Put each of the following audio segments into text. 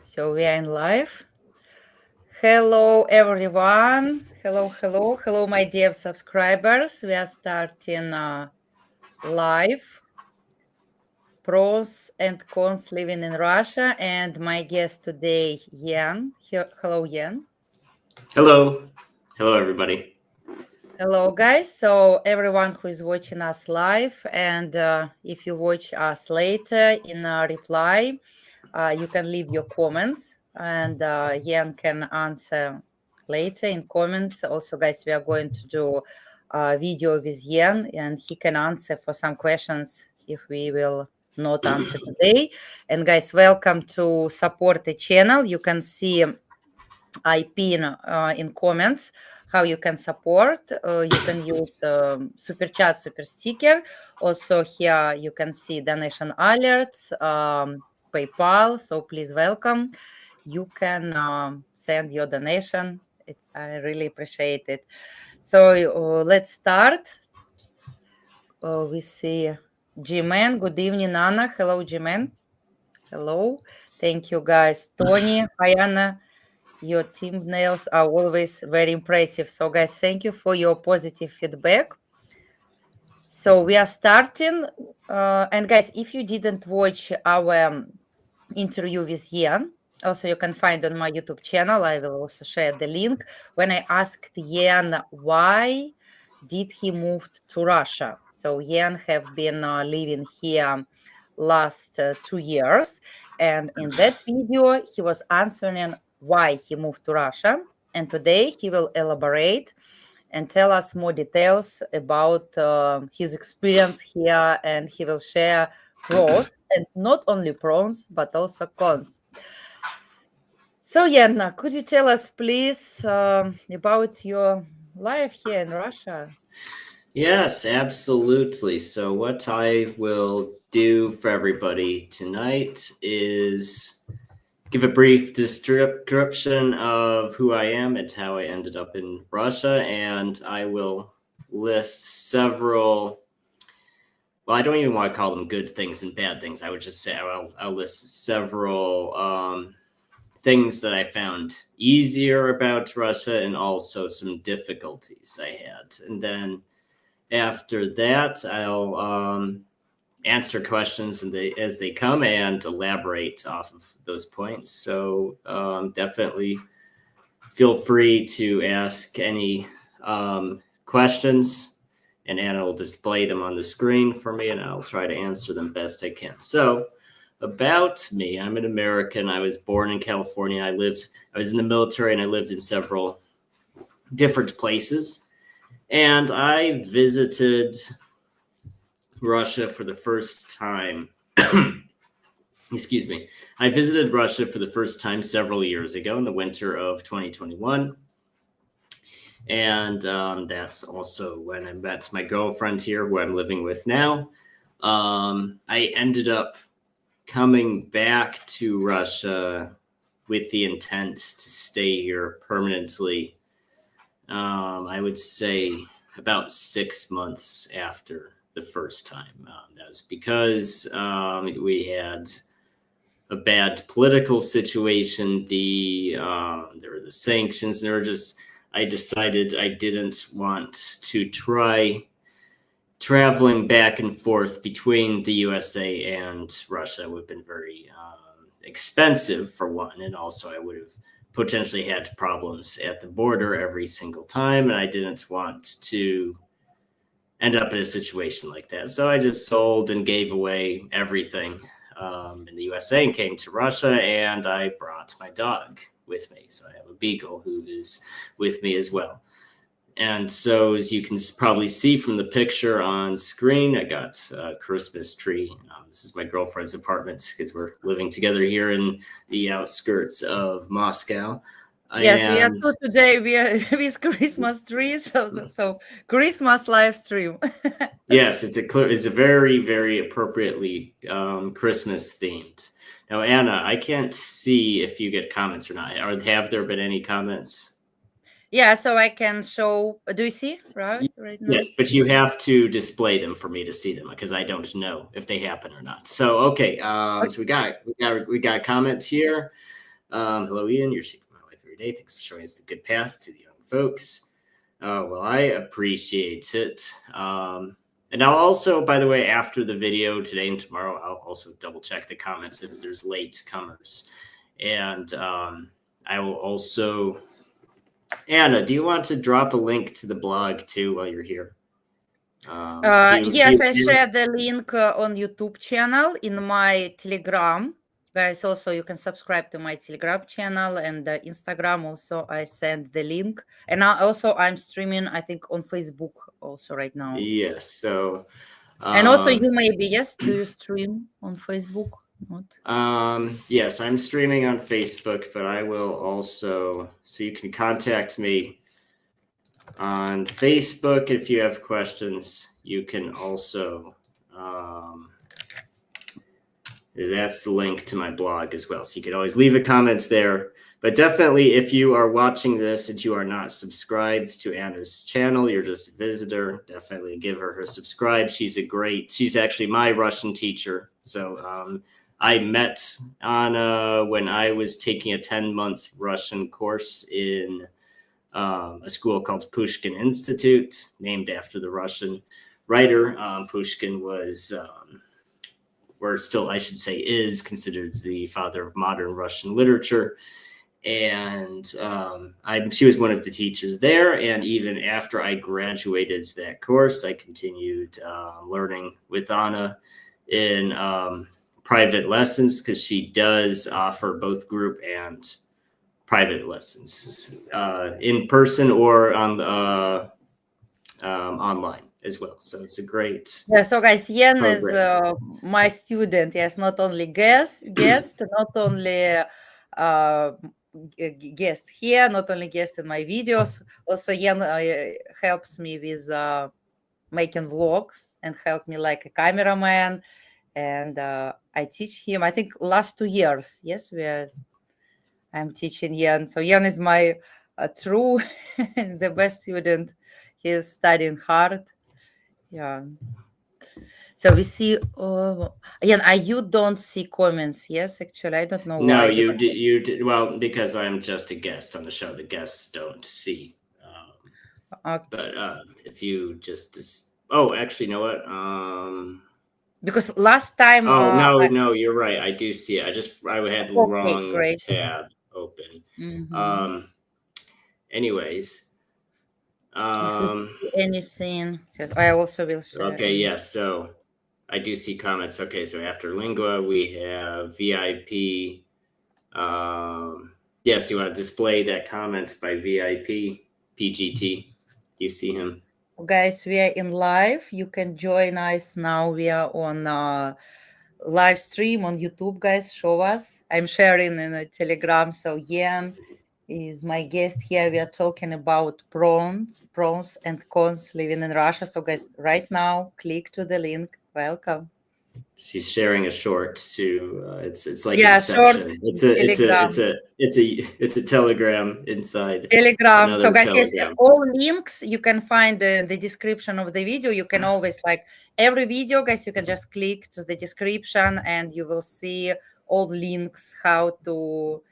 So we are in live. Hello, everyone. Hello, my dear subscribers. We are starting live pros and cons living in Russia. And my guest today, Yan. Hello, Yan. Hello. Hello, everybody. Hello, guys. So, everyone who is watching us live, and if you watch us later in a reply, you can leave your comments, and Yan can answer later in comments. Also, guys, we are going to do a video with Yan, and he can answer for some questions if we will not answer today. And guys, welcome to support the channel. You can see I pin in comments how you can support. You can use super chat, super sticker. Also here you can see donation alerts, PayPal. So please welcome. You can send your donation. I really appreciate it. So let's start. We see G-Man. Good evening, Anna. Hello, G-Man. Hello. Thank you, guys. Tony, hi, Anna. Your thumbnails are always very impressive. So, guys, thank you for your positive feedback. So, we are starting. And, guys, if you didn't watch our interview with Ian, also you can find on my YouTube channel. I will also share the link. When I asked Ian why did he move to Russia? So, Ian have been living here last 2 years. And in that video, he was answering why he moved to Russia. And today he will elaborate and tell us more details about his experience here. And he will share pros and not only pros, but also cons. So, Yana, could you tell us, please, about your life here in Russia? Yes, absolutely. So, what I will do for everybody tonight is give a brief description of who I am and how I ended up in Russia. And I will list several, well, I don't even want to call them good things and bad things. I would just say I'll list several things that I found easier about Russia and also some difficulties I had. And then after that, I'll answer questions as they come and elaborate off of those points. So definitely feel free to ask any questions, and Anna will display them on the screen for me, and I'll try to answer them best I can. So about me, I'm an American. I was born in California. I was in the military, and I lived in several different places. And I visited Russia for the first time. Excuse me. I visited Russia for the first time several years ago in the winter of 2021. And that's also when I met my girlfriend here, who I'm living with now. I ended up coming back to Russia with the intent to stay here permanently. I would say about 6 months after the first time. That was because we had a bad political situation. There were the sanctions. I decided I didn't want to try traveling back and forth between the USA and Russia. It would have been very expensive for one, and also I would have potentially had problems at the border every single time, and I didn't want to end up in a situation like that. So I just sold and gave away everything in the USA and came to Russia, and I brought my dog with me. So I have a beagle who is with me as well. And so, as you can probably see from the picture on screen, I got a Christmas tree. This is my girlfriend's apartment because we're living together here in the outskirts of Moscow. Yes, we are And too today. We are with Christmas trees, so Christmas live stream. yes, it's a very, very appropriately Christmas themed. Now, Anna, I can't see if you get comments or not. Or have there been any comments? Yeah, so I can show. Do you see right now? Yes, but you have to display them for me to see them because I don't know if they happen or not. So okay, so we got comments here. Hello, Ian. You're shaping my life every day. Thanks for showing us the good path to the young folks. Well, I appreciate it. And I'll also, by the way, after the video today and tomorrow, I'll also double check the comments if there's late comers. And I will also, Anna, do you want to drop a link to the blog too while you're here? Yes, I share the link on YouTube channel in my Telegram. Guys, also you can subscribe to my Telegram channel and Instagram. Also, I send the link, and I'm streaming. I think on Facebook also right now. Yes. So, and also you maybe do you stream on Facebook? Not. Yes, I'm streaming on Facebook, but I will also. So you can contact me on Facebook if you have questions. You can also. That's the link to my blog as well. So you can always leave the comments there. But definitely, if you are watching this and you are not subscribed to Anna's channel, you're just a visitor, definitely give her subscribe. She's actually my Russian teacher. So I met Anna when I was taking a 10-month Russian course in a school called Pushkin Institute, named after the Russian writer. Pushkin was... or still, I should say, is considered the father of modern Russian literature. And she was one of the teachers there. And even after I graduated that course, I continued learning with Anna in private lessons, because she does offer both group and private lessons in person or on the online as well. So it's a great so guys, Yen program. is my student. Yes, not only guest, not only guest here, not only guest in my videos. Also, Yen helps me with making vlogs and help me like a cameraman. And I teach him. I think last 2 years. Yes, I'm teaching Yen. So Yen is my true the best student. He's studying hard. Yeah. So we see, again, you don't see comments. Yes, actually, I don't know why. No, you did. Well, because I'm just a guest on the show. The guests don't see. Okay. But if you actually, you know what? Because last time. No, you're right. I do see it. I had the wrong great. tab open. Mm-hmm. Anyways. Anything? I also will share. Okay. Yes. So I do see comments. Okay. So after Lingua, we have VIP. Yes. Do you want to display that comment by VIP PGT? Do you see him? Guys, we are in live. You can join us now. We are on live stream on YouTube. Guys, show us. I'm sharing in a Telegram. So Yen is my guest here. We are talking about pros and cons living in Russia. So guys, right now, click to the link. Welcome. She's sharing a short to it's like Inception. It's a Telegram inside Telegram. So guys, Telegram. yes, all links you can find in the description of the video. You can always every video, guys, you can just click to the description and you will see all links, how to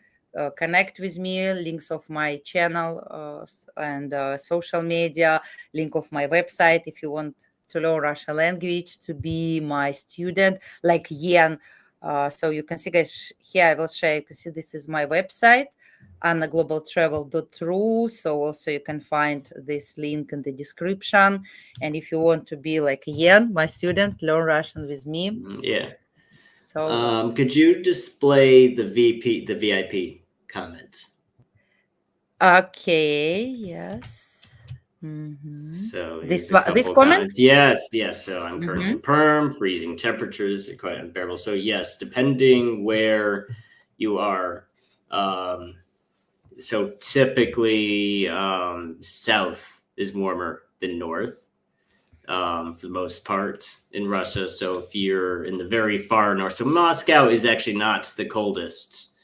connect with me, links of my channel and social media, link of my website if you want to learn Russian language, to be my student like Yen. So you can see, guys, here I will share. You can see this is my website, annaglobaltravel.ru. So also you can find this link in the description. And if you want to be like Yen, my student, learn Russian with me. Yeah. So could you display the VIP comments? Okay. Yes. Mm-hmm. So this comment. comments? Yes. So I'm currently in Perm, freezing temperatures are quite unbearable. So yes, depending where you are. So typically south is warmer than north for the most part in Russia. So if you're in the very far north, so Moscow is actually not the coldest.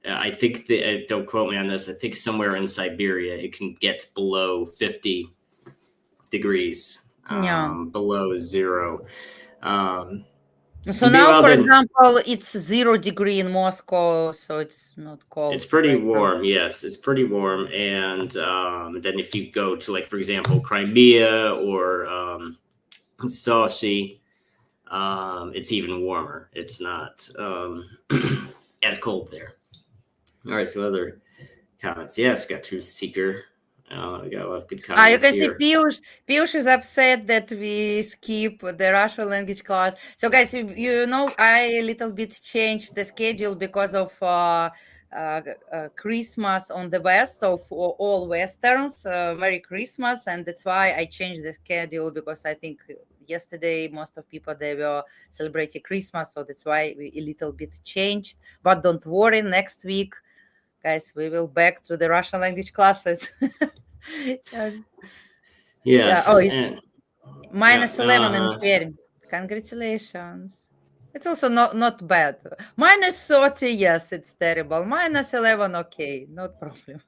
I think don't quote me on this. I think somewhere in Siberia it can get below 50 degrees, below zero. So now, Well, for then example, it's 0 degree in Moscow, so it's not it's cold pretty right now. warm. Yes, it's pretty warm. And then if you go to, like, for example, Crimea or Sochi, it's even warmer. It's not as cold there. All right, so other comments. Yes, we got Truth Seeker. We got a lot of good You comments can see here. Piyush is upset that we skip the Russian language class. So, guys, you know, I a little bit changed the schedule because of Christmas on the west of all Westerns. Merry Christmas, and that's why I changed the schedule because I think yesterday most of people they were celebrating Christmas, so that's why we a little bit changed. But don't worry, next week, guys, we will back to the Russian language classes. Yeah. Yeah. Oh, Yes, it's and yeah, -11 in Perm. Congratulations. It's also not bad. -30, yes, it's terrible. -11, okay, no problem.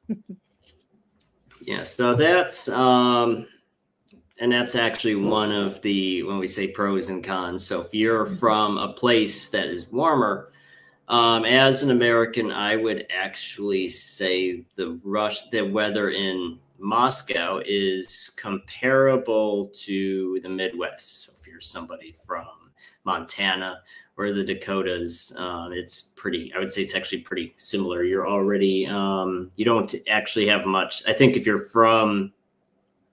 yeah. So that's and that's actually one of the, when we say pros and cons. So if you're from a place that is warmer, as an American, I would actually say the weather in Moscow is comparable to the Midwest. So if you're somebody from Montana or the Dakotas, it's pretty. I would say it's actually pretty similar. You're already you don't actually have much. I think if you're from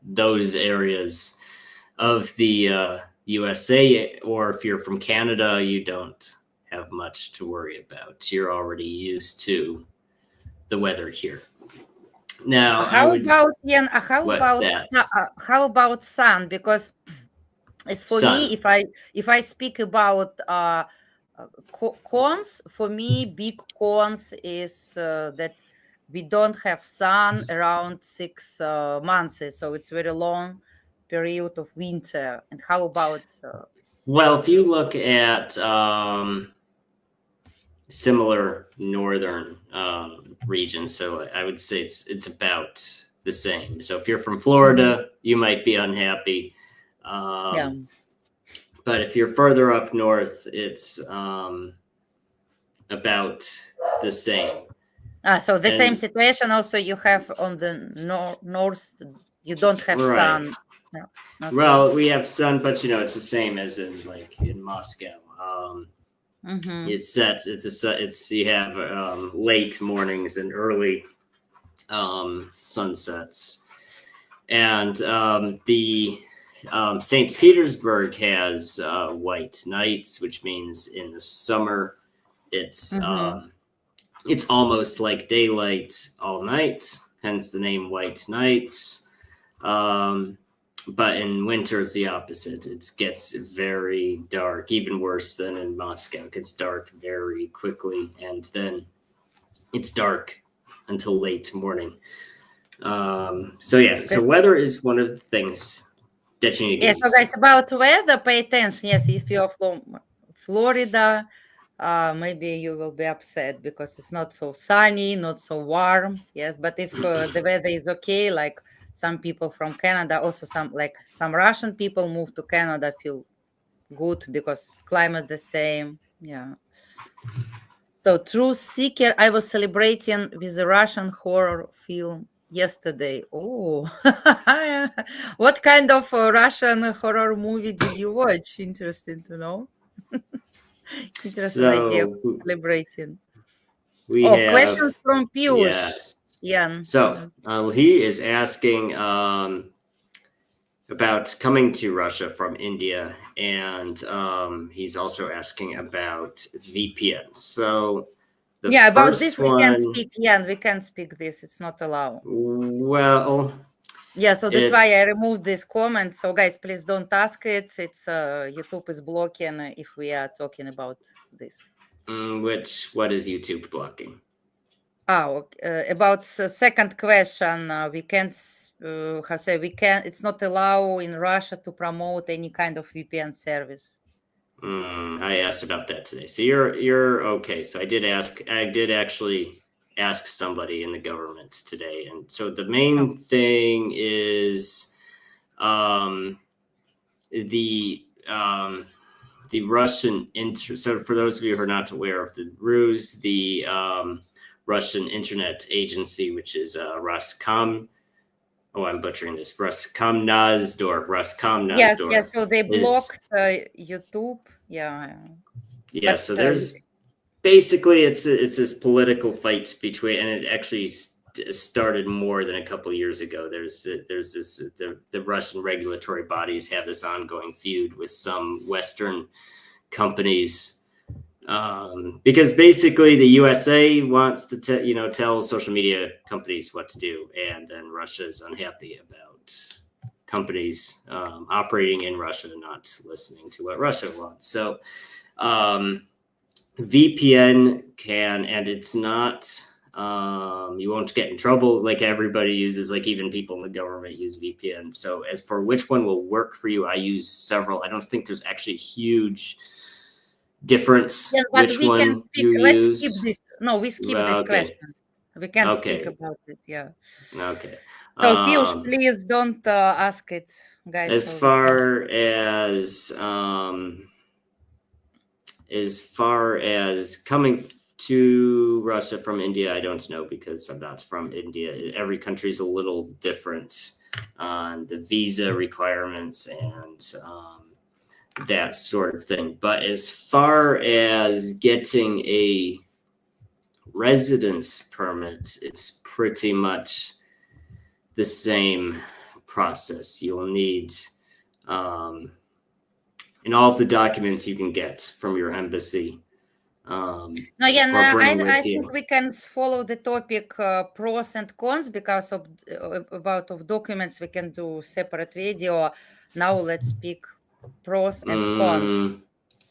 those areas of the USA, or if you're from Canada, you don't have much to worry about. You're already used to the weather here. Now, I How would about Yen? How what about that how about sun? Because it's for me, sun. if I speak about cons, for me, big cons is that we don't have sun around 6 months, so it's very long period of winter. And how about Well, if you look at similar northern regions, so I would say it's about the same. So if you're from Mhm. Florida, you might be unhappy. Yeah. But if you're further up north, it's about the same. So the same And situation also you have on the north. You don't have right. sun. No. Okay. Well, we have sun, but it's the same as in, like, in Moscow. Mm-hmm. It's you have late mornings and early sunsets, and the St. Petersburg has white nights, which means in the summer it's Mm-hmm. um, it's almost like daylight all night, hence the name White Nights. Um, but in winter, it's the opposite. It gets very dark, even worse than in Moscow. It gets dark very quickly, and then it's dark until late morning. So yeah, Okay. so weather is one of the things that you need to Yes, get so used to. guys, about weather, pay attention. Yes, if you're from Florida, maybe you will be upset because it's not so sunny, not so warm. Yes, but if the weather is okay, like some people from Canada, also some Russian people move to Canada, feel good because climate the same. Yeah. So, True Seeker, I was celebrating with a Russian horror film yesterday. Oh, what kind of Russian horror movie did you watch? Interesting to know. Interesting idea So for celebrating. we Oh, have, questions from Piyush. yes. Yeah. So he is asking about coming to Russia from India, and he's also asking about VPN. So the Yeah, about this first we can one, speak. Yeah, we can speak this. It's not allowed. well, Yeah, so that's why I it's removed this comment. So guys, please don't ask it. It's YouTube is blocking if we are talking about this. what is YouTube blocking? About second question, we can't how say we can. It's not allowed in Russia to promote any kind of VPN service. I asked about that today. So you're okay. So I did actually ask somebody in the government today, and so the Oh, main thing is the the Russian so for those of you who are not aware of the ruse, the Russian internet agency, which is Roscom. Oh, I'm butchering this. Yes, Roskomnadzor. yes. So they blocked YouTube. Yeah. Yeah. But So there's basically it's this political fight between, and it actually started more than a couple of years ago. There's this the Russian regulatory bodies have this ongoing feud with some Western companies. Because basically the USA wants to tell social media companies what to do, and then Russia is unhappy about companies operating in Russia and not listening to what Russia wants. So VPN can, and it's not you won't get in trouble. Like everybody uses, like even people in the government use VPN. So as for which one will work for you, I use several. I don't think there's actually huge difference which one you let's use. skip this. No, we skip this question. We can't speak about it. Yeah. Okay. So Piyush, please don't ask it, guys. As far as coming to Russia from India, I don't know because I'm not from India. Every country is a little different on the visa requirements and that sort of thing. But as far as getting a residence permit, it's pretty much the same process. You'll need in all of the documents you can get from your embassy. I think we can follow the topic pros and cons because of documents. We can do separate video. Now let's speak pros and cons.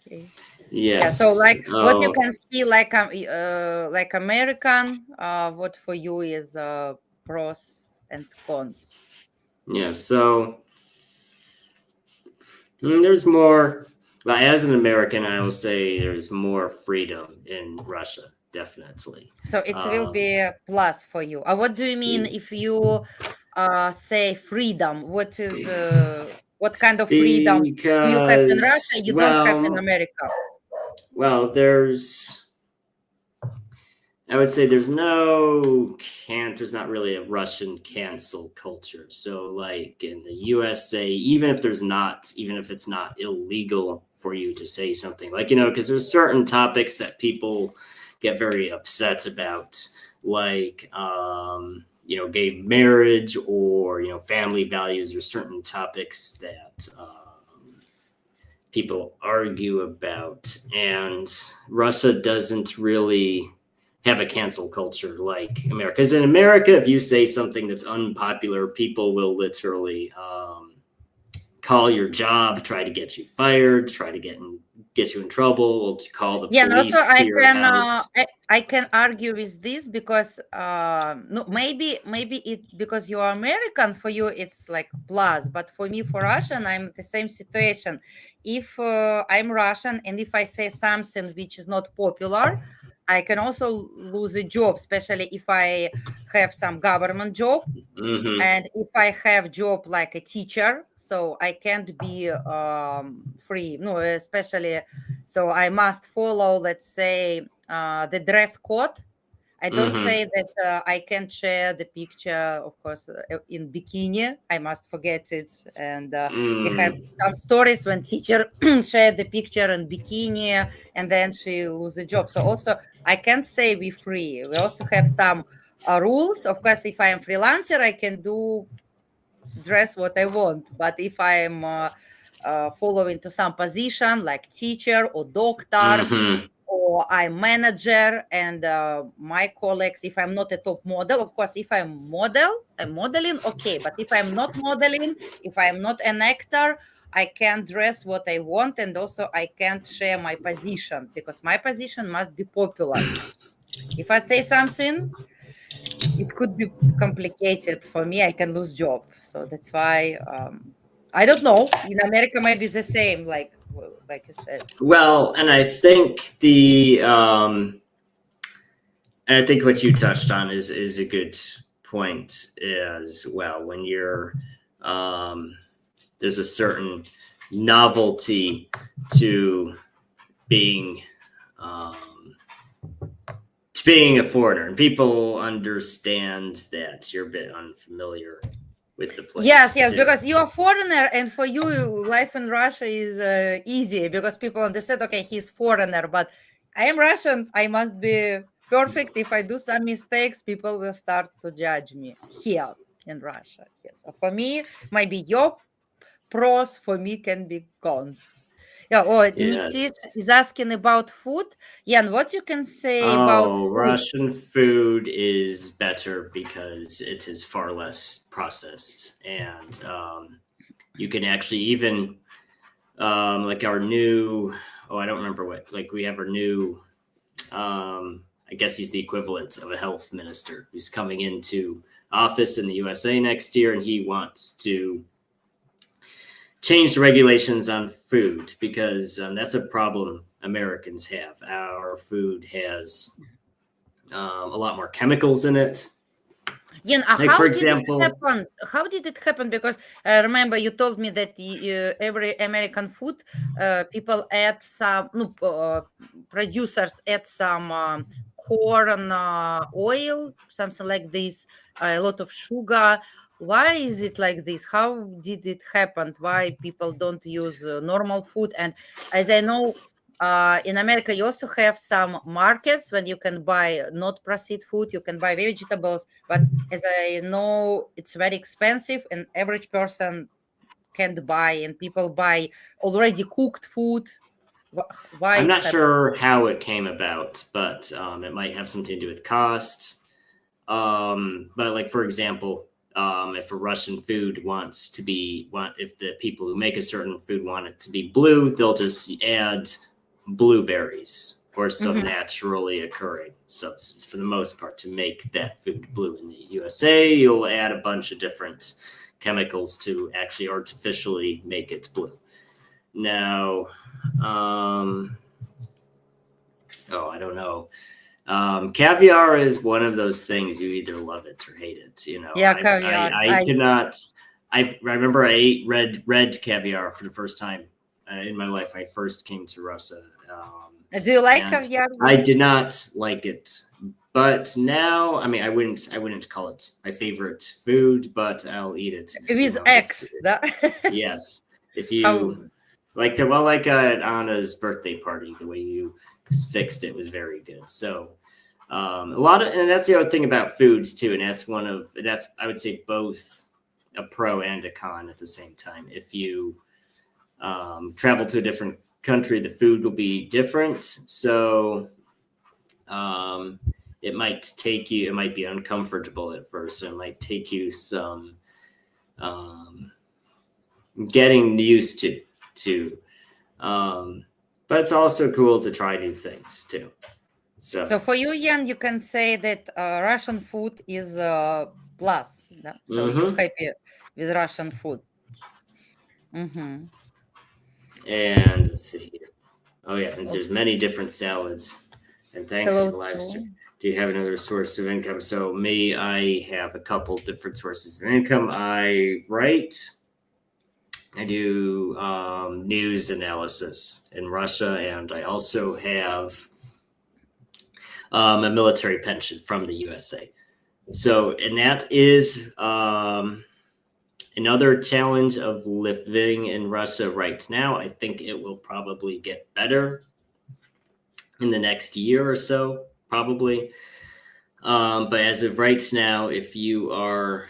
Okay. Yes. Yeah. So what you can see, like American, what for you is pros and cons. Yeah. So there's more. As an American, I will say there's more freedom in Russia, definitely. So it will be a plus for you. What do you mean if you say freedom? What kind of freedom do you have in Russia you don't have in America? Well, I would say there's not really a Russian cancel culture. So like in the USA, even if it's not illegal for you to say something, like, because there's certain topics that people get very upset about, like, gay marriage or, family values, or certain topics that people argue about. And Russia doesn't really have a cancel culture like America. Because in America, if you say something that's unpopular, people will literally call your job, try to get you fired, try to get you in trouble, will call the police to your house. I can argue with this because maybe it because you are American, for you it's like plus, but for me, for Russian, I'm the same situation. If I'm Russian and if I say something which is not popular, I can also lose a job, especially if I have some government job. Mm-hmm. And if I have job like a teacher, so I can't be free. No, especially, so I must follow, let's say, the dress code. I don't say that I can share the picture, of course, in bikini. I must forget it. And we have some stories when teacher shared the picture in bikini and then she lose a job. So also I can't say we free. We also have some rules. Of course, if I am freelancer, I can dress what I want. But if I am following to some position like teacher or doctor, or I'm manager, and my colleagues, if I'm not a top model, of course, if I'm modeling, okay. But if I'm not modeling, if I'm not an actor, I can't dress what I want, and also I can't share my position because my position must be popular. If I say something, it could be complicated for me. I can lose job. So that's why I don't know. In America, maybe the same, like you said. Well, and I think what you touched on is a good point as well. When you're there's a certain novelty to being a foreigner, and people understand that you're a bit unfamiliar with the place. Yes, yes, too. because you're a foreigner, and for you, life in Russia is easy because people understand. Okay, he's foreigner, but I am Russian. I must be perfect. If I do some mistakes, people will start to judge me here in Russia. Yes, so for me, maybe your pros for me can be cons. Yeah. Oh, Nitish Yes. is asking about food. Yeah, and what you can say about Oh, food? Russian food is better because it is far less processed, and you can actually even like our new. Oh, I don't remember what. Like we have our new. I guess he's the equivalent of a health minister who's coming into office in the USA next year, and he wants to change the regulations on food because that's a problem Americans have. Our food has a lot more chemicals in it. Yeah, Like, for how did it example, happen? How did it happen? Because I remember you told me that every American food, people add some, no, producers add some corn oil, something like this, a lot of sugar. Why is it like this? How did it happen? Why people don't use normal food? And as I know, in America, you also have some markets when you can buy not processed food, you can buy vegetables, but as I know, it's very expensive, and average person can't buy, and people buy already cooked food. Why I'm it not happened? sure how it came about, but it might have something to do with cost. But like, for example, if a Russian food if the people who make a certain food want it to be blue, they'll just add blueberries or some Mhm. naturally occurring substance for the most part to make that food blue. In the USA, you'll add a bunch of different chemicals to actually artificially make it blue. Now, I don't know. Caviar is one of those things you either love it or hate it. Yeah, caviar. I cannot. I remember I ate red caviar for the first time in my life. I first came to Russia, Do you like and caviar? I did not like it. But now, I mean, I wouldn't call it my favorite food, but I'll eat it. With eggs, да? Yes. If How? you like at Anna's birthday party, the way you fixed it was very good. So a lot of, and that's the other thing about foods too, and that's I would say both a pro and a con at the same time. If you travel to a different country, the food will be different. So it might be uncomfortable at first. So it might take you some getting used to. But it's also cool to try new things too. So for you, Yan, you can say that Russian food is plus. Да? So you're Mm-hmm. happy with Russian food. Mm-hmm. And let's see here. Oh yeah, and Okay. there's many different salads. And thanks for Hello the live to. stream. Do you have another source of income? So me, I have a couple different sources of income. I write. I do news analysis in Russia, and I also have a military pension from the USA. So, and that is another challenge of living in Russia right now. I think it will probably get better in the next year or so, probably. But as of right now, if you are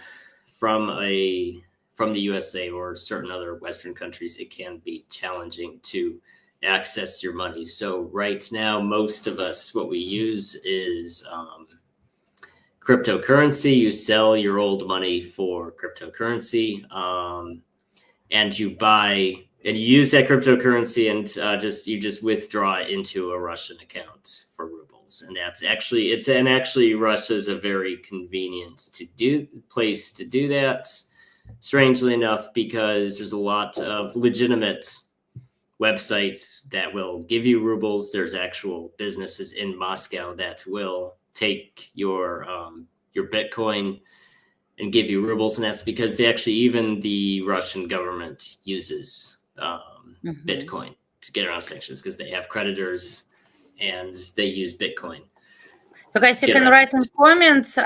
from the USA or certain other Western countries, it can be challenging to access your money. So right now, most of us, what we use is cryptocurrency. You sell your old money for cryptocurrency, and you use that cryptocurrency and you just withdraw it into a Russian account for rubles. And actually Russia's a very convenient place to do that. Strangely enough, because there's a lot of legitimate websites that will give you rubles. There's actual businesses in Moscow that will take your Bitcoin and give you rubles, and that's because even the Russian government uses Bitcoin to get around sanctions because they have creditors and they use Bitcoin. So guys, you can write in comments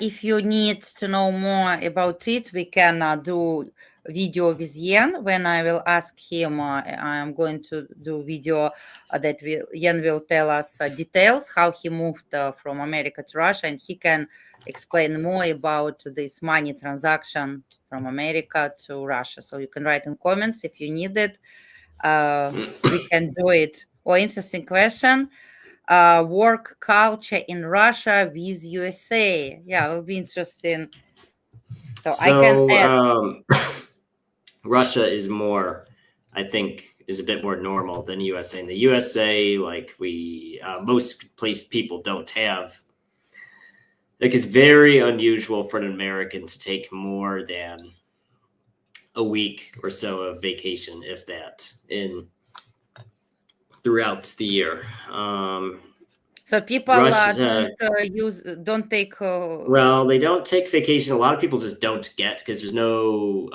if you need to know more about it. We can do video with Yen. When I will ask him, I'm going to do video that Yen will tell us details how he moved from America to Russia, and he can explain more about this money transaction from America to Russia. So you can write in comments if you need it. We can do it. Oh, interesting question. Work culture in Russia with USA. Yeah, it'll be interesting. So I can add. Russia is more, I think, is a bit more normal than USA. In the USA, like most people don't have. Like it's very unusual for an American to take more than a week or so of vacation, if that, throughout the year. So people don't take. Well, they don't take vacation. A lot of people just don't get because there's no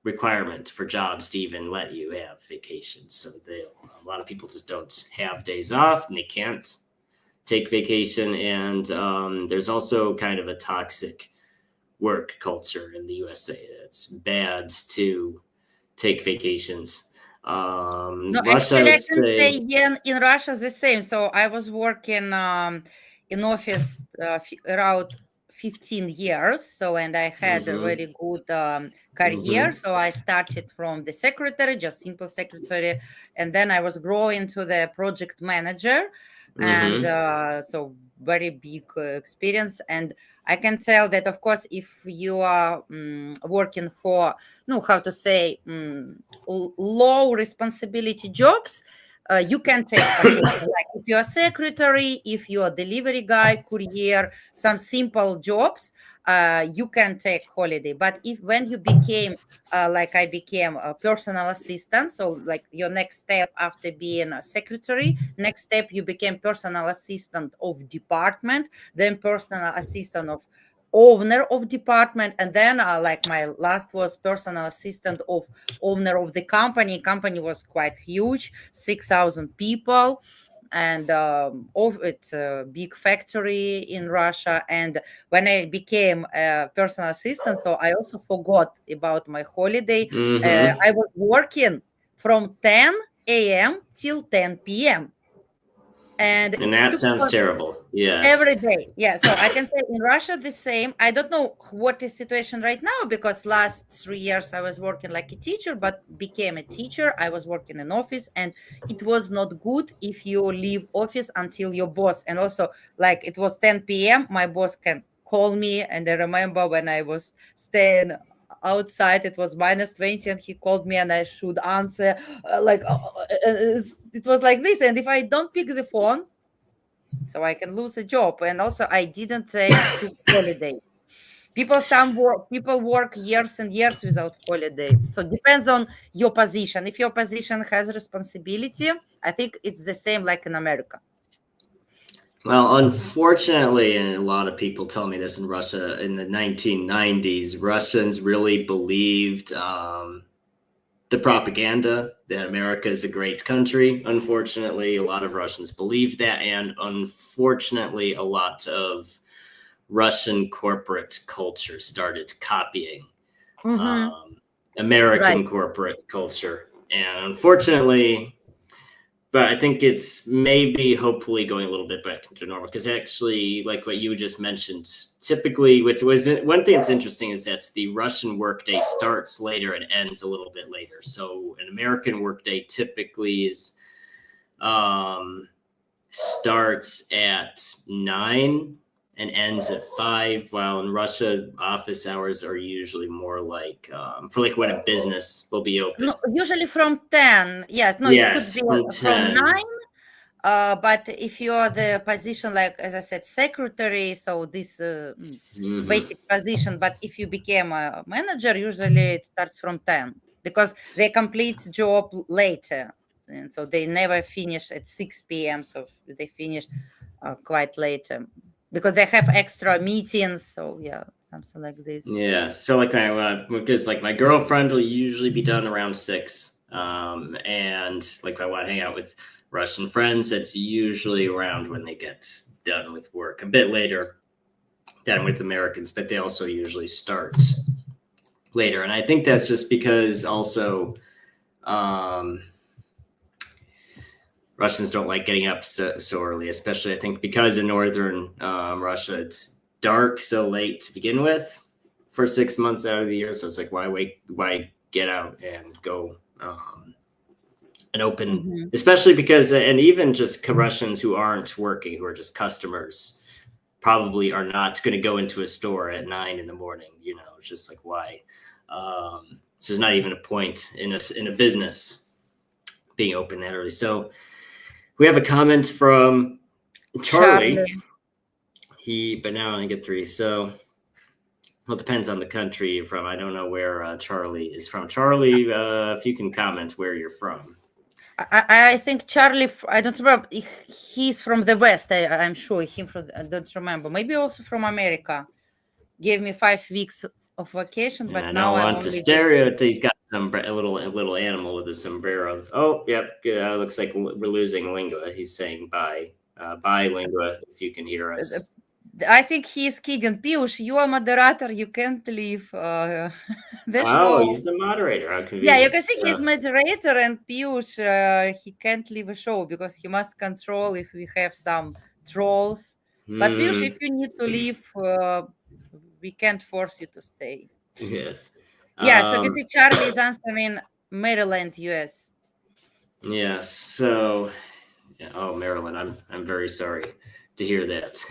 requirement for jobs to even let you have vacations. So a lot of people just don't have days off and they can't take vacation. And there's also kind of a toxic work culture in the USA. It's bad to take vacations. No, Russia, actually, I can say in Russia the same. So I was working in office around 15 years. So, and I had a really good career. So I started from the secretary, just simple secretary, and then I was growing to the project manager, and so very big experience. And I can tell that, of course, if you are working for, how to say, low responsibility jobs, you can take vacation. Like if you're a secretary, if you're a delivery guy, courier, some simple jobs, you can take holiday. But when you became like I became a personal assistant, so like your next step after being a secretary, next step you became personal assistant of department, then personal assistant of owner of department, and then like my last was personal assistant of owner of the company was quite huge, 6,000 people, and it's a big factory in Russia. And when I became a personal assistant, so I also forgot about my holiday. I was working from 10 a.m. till 10 p.m. And that sounds terrible. Yes. Every day. Yeah. So I can say in Russia the same. I don't know what is situation right now because last 3 years I was working like a teacher, but became a teacher. I was working in office, and it was not good if you leave office until your boss. And also like it was 10 p.m. My boss can call me. And I remember when I was staying outside, it was -20, and he called me and I should answer it was like this. And if I don't pick the phone, so I can lose a job. And also I didn't took holiday. People work years and years without holiday. So it depends on your position. If your position has responsibility, I think it's the same like in America. Well, unfortunately, and a lot of people tell me this in Russia, in the 1990s, Russians really believed the propaganda that America is a great country. Unfortunately, a lot of Russians believed that, and unfortunately, a lot of Russian corporate culture started copying American corporate culture. And unfortunately, but I think it's maybe hopefully going a little bit back to normal because actually, like what you just mentioned, typically, which was one thing that's interesting is that the Russian workday starts later and ends a little bit later. So an American workday typically is starts at 9 and ends at 5, while in Russia, office hours are usually more like for like when a business will be open. No, usually from 10. Yes, no, it could be from 9. But if you're the position, like as I said, secretary, so this basic position. But if you became a manager, usually it starts from 10 because they complete job later, and so they never finish at 6 p.m. So they finish quite later. because they have extra meetings. So yeah, something like this. Yeah. So like because like my girlfriend will usually be done around 6. And like if I want to hang out with Russian friends, it's usually around when they get done with work, a bit later than with Americans, but they also usually start later. And I think that's just because also Russians don't like getting up so early, especially I think because in northern Russia it's dark so late to begin with for 6 months out of the year. So it's like why get out and go and open, especially because and even just Russians who aren't working, who are just customers, probably are not going to go into a store at 9 in the morning. It's just like why. So there's not even a point in a business being open that early. So we have a comment from Charlie. But now I only get 3. So, well, it depends on the country you're from. I don't know where Charlie is from. Charlie, if you can comment where you're from. I think Charlie, I don't remember. He's from the West. I'm sure I don't remember. Maybe also from America. Gave me 5 weeks of vacation, but I now don't I'm want to only stereotype. He's got a little animal with a sombrero. Oh, yep. Looks like we're losing Lingua. He's saying bye. Bye, Lingua, if you can hear us. I think he's kidding. Piyush, you are moderator. You can't leave the show. Oh, he's the moderator. How convenient. Yeah, you can see he's moderator, and Piyush, he can't leave a show because he must control if we have some trolls. But Piyush, if you need to leave, we can't force you to stay. Yes. Yeah, so you see Charlie is answering Maryland, US. Yeah, so oh, Maryland, I'm very sorry to hear that.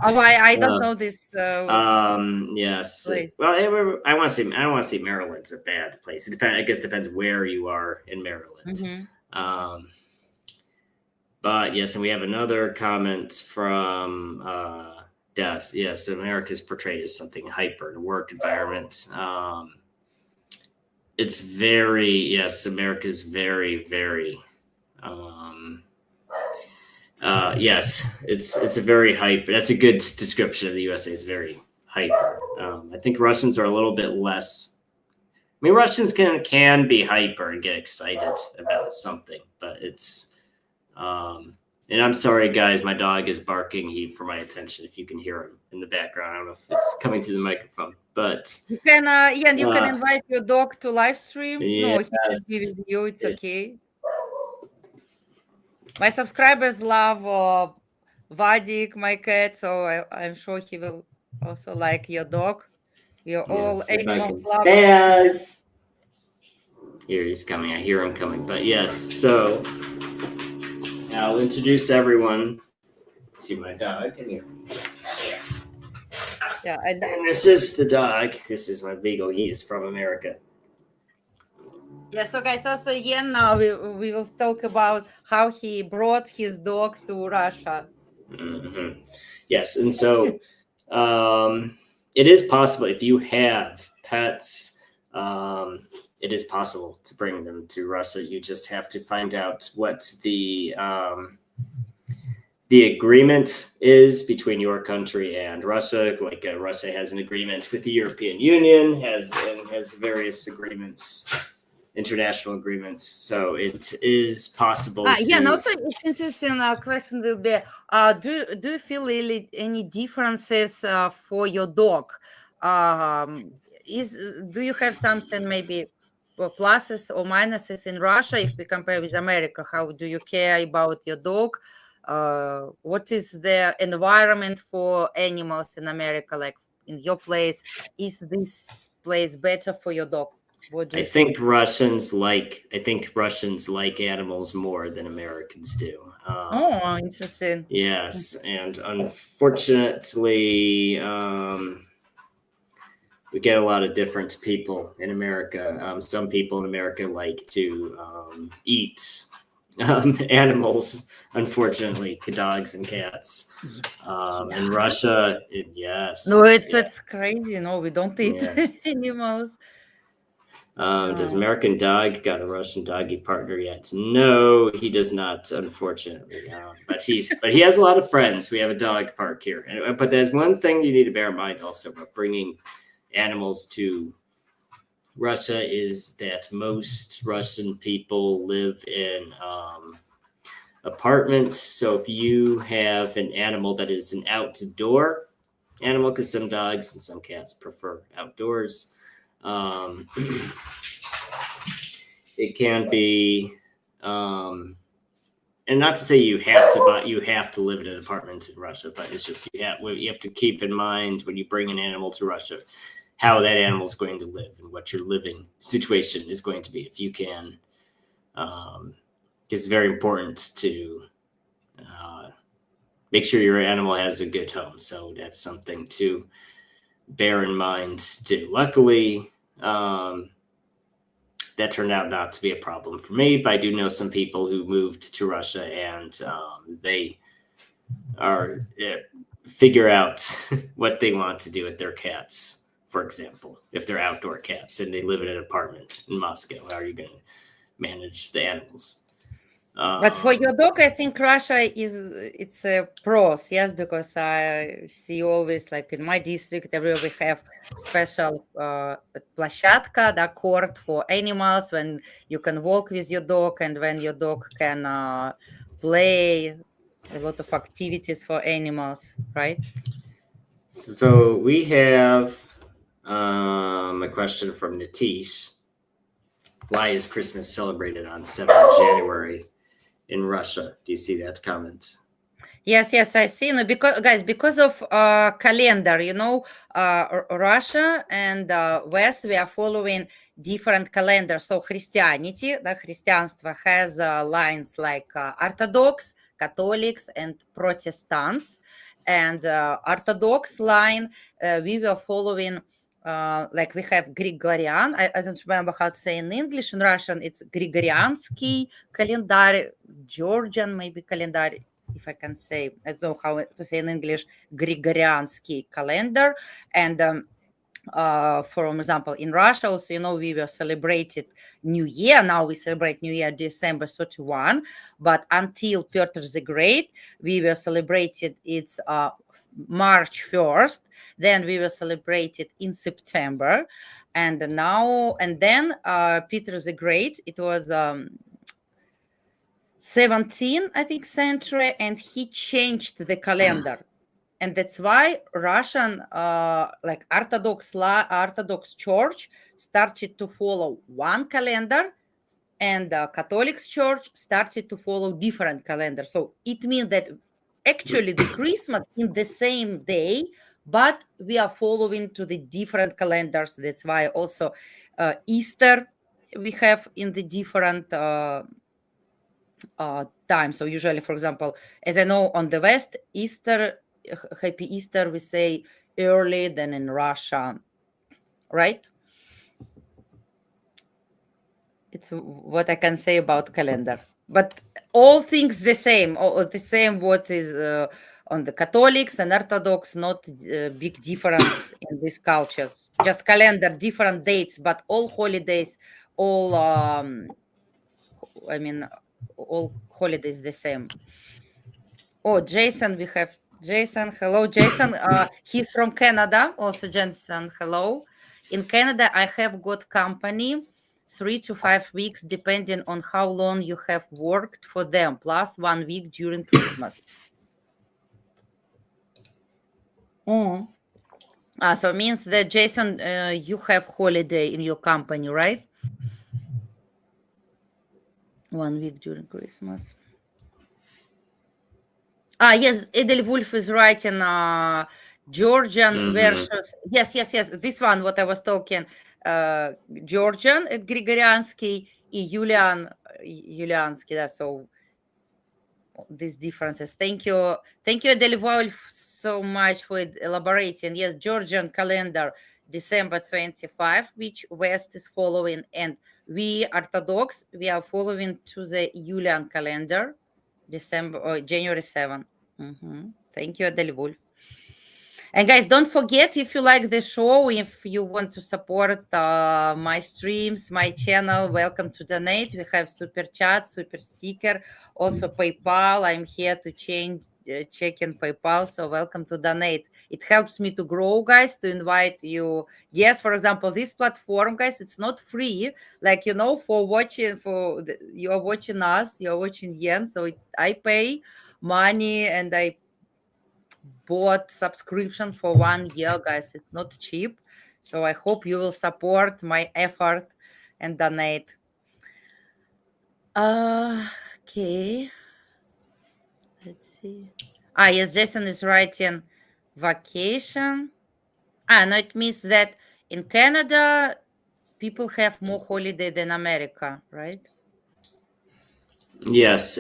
I don't know this. Yes. Place. Well, I don't want to say Maryland's a bad place. I guess it depends where you are in Maryland. But yes, and we have another comment from Des. Yes, America's portrayed as something hyper in a work environment. It's America's very, very. Yes, it's a very hyper. That's a good description of the USA. It's very hyper. I think Russians are a little bit less. I mean, Russians can be hyper and get excited about something, but it's. And I'm sorry, guys. My dog is barking for my attention. If you can hear him in the background, I don't know if it's coming through the microphone, but you can. Ian, you can invite your dog to live stream. Yes. No, he can be with you. It's okay. My subscribers love Vadik, my cat, so I'm sure he will also like your dog. We are all animals lovers. Here he's coming. I hear him coming. But yes, so I'll introduce everyone to my dog. Come here. Yeah, and this is the dog. This is my beagle. He is from America. Yeah, so guys, also again, now we will talk about how he brought his dog to Russia. Mm-hmm. Yes, and so it is possible if you have pets. It is possible to bring them to Russia. You just have to find out what the agreement is between your country and Russia. Like Russia has an agreement with the European Union, has various agreements, international agreements. So it is possible. Yeah, and also it's interesting. Question will be: do you feel any differences for your dog? Do you have something maybe pluses or minuses in Russia if we compare with America? How do you care about your dog? What is the environment for animals in America? Like in your place, is this place better for your dog? I think Russians like animals more than Americans do. Oh, interesting. Yes, and unfortunately, we get a lot of different people in America. Some people in America like to eat animals, unfortunately, dogs and cats. In Russia, yes. No, it's crazy. No, we don't eat animals. Does Oh. American Dog got a Russian doggy partner yet? No, he does not, unfortunately. But he has a lot of friends. We have a dog park here, but there's one thing you need to bear in mind also about bringing animals to Russia is that most Russian people live in apartments. So if you have an animal that is an outdoor animal, because some dogs and some cats prefer outdoors, um, it can be, and not to say you have to live in an apartment in Russia, but it's just you have to keep in mind when you bring an animal to Russia how that animal is going to live and what your living situation is going to be. If you can, it's very important to make sure your animal has a good home. So that's something to bear in mind too. Luckily, that turned out not to be a problem for me, but I do know some people who moved to Russia and they are figure out what they want to do with their cats. For example, if they're outdoor cats and they live in an apartment in Moscow, how are you going to manage the animals? But for your dog, I think Russia it's a pros, yes, because I see always like in my district, everywhere we have special площадка, the court for animals when you can walk with your dog and when your dog can play, a lot of activities for animals, right? So we have a question from Nitish. Why is Christmas celebrated on 7th of January in Russia? Do you see that comment? Yes, I see. No, because guys, because of calendar, Russia and West, we are following different calendars. So Christianity, the христианство has lines like Orthodox, Catholics, and Protestants. And Orthodox line, we were following. Like we have Gregorian. I don't remember how to say in English. In Russian, it's Gregoriansky calendar, Georgian maybe calendar, if I can say, I don't know how to say in English, Gregoriansky calendar. And for example, in Russia, also, we were celebrated New Year. Now we celebrate New Year December 31, but until Peter the Great, we were celebrated it's March 1st. Then we were celebrated in September, and then Peter the Great. It was 17, I think, century, and he changed the calendar. And that's why Russian, like Orthodox Church started to follow one calendar, and the Catholic Church started to follow different calendar. So it means that actually the Christmas in the same day, but we are following to the different calendars. That's why also Easter we have in the different time. So usually, for example, as I know on the West, Easter, Happy Easter, we say early than in Russia, right? It's what I can say about calendar. But all things the same, all the same. What is on the Catholics and Orthodox, not big difference in these cultures. Just calendar, different dates, but all holidays, all I mean, all holidays the same. Oh, Jason, we have Jason. Hello, Jason. He's from Canada. Also, Jason, hello. In Canada, I have got company 3 to 5 weeks, depending on how long you have worked for them, plus 1 week during Christmas. Mm. So it means that Jason, you have holiday in your company, right? 1 week during Christmas. Yes, Edelwulf is writing Georgian versus yes. This one, what I was talking, Georgian at Grigoriansky, Juliansky. So these differences. Thank you, Edelwulf, so much for elaborating. Yes, Georgian calendar, December 25, which West is following, and we Orthodox, we are following to the Julian calendar, December or January 7. Thank you, Adelwulf. And guys, don't forget, if you like the show, if you want to support my streams, my channel, welcome to donate. We have super chat, super sticker, also PayPal. I'm here to change. Check in PayPal, so welcome to donate. It helps me to grow, guys, to invite you. Yes, for example, this platform, guys, it's not free. Like, for watching, you're watching us, you're watching Yen, so I pay money, and I bought subscription for 1 year, guys. It's not cheap. So I hope you will support my effort and donate. Okay. Let's see. Yes, Jason is writing vacation. No, it means that in Canada, people have more holiday than America, right? Yes,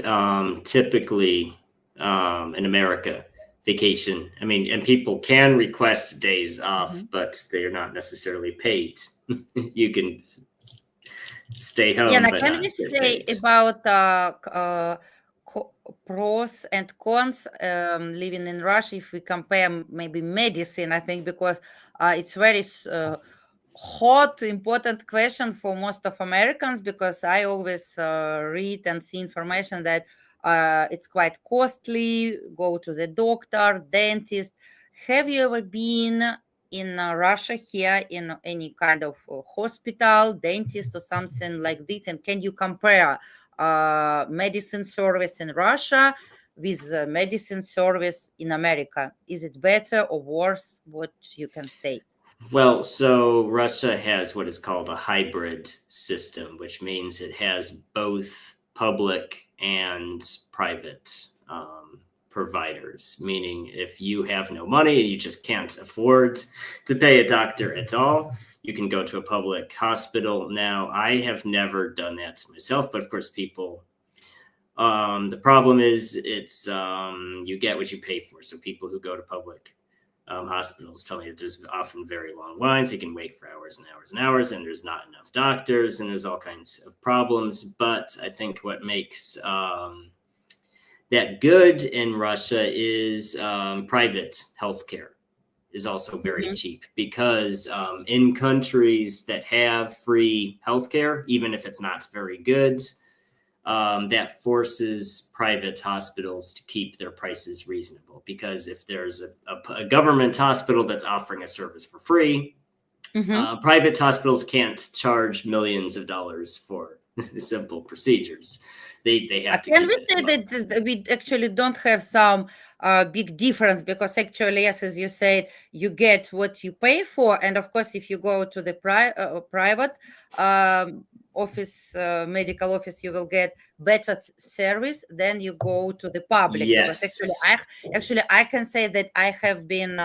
typically in America, vacation. I mean, and people can request days off, Mhm. but they are not necessarily paid. You can stay Yeah, home now but can we not get say paid. about pros and cons living in Russia if we compare maybe medicine? I think because it's very hot, important question for most of Americans because I always read and see information that it's quite costly. Go to the doctor, dentist. Have you ever been in Russia here in any kind of hospital, dentist, or something like this? And can you compare medicine service in Russia with medicine service in America? Is it better or worse? What you can say? Well, so Russia has what is called a hybrid system, which means it has both public and private providers. Meaning, if you have no money, you just can't afford to pay a doctor at all, you can go to a public hospital. Now, I have never done that myself, but of course, people. The problem is, it's you get what you pay for. So people who go to public hospitals tell me that there's often very long lines. You can wait for hours and hours and hours, and there's not enough doctors, and there's all kinds of problems. But I think what makes that good in Russia is private healthcare is also very Mhm. cheap because in countries that have free healthcare, even if it's not very good, that forces private hospitals to keep their prices reasonable. Because if there's a government hospital that's offering a service for free, Mhm. private hospitals can't charge millions of dollars for simple procedures. They have to Can keep we it say low. that we actually don't have some big difference because actually, yes, as you said, you get what you pay for, and of course, if you go to the private office, medical office, you will get better service than you go to the public because Yes. actually I can say that I have been.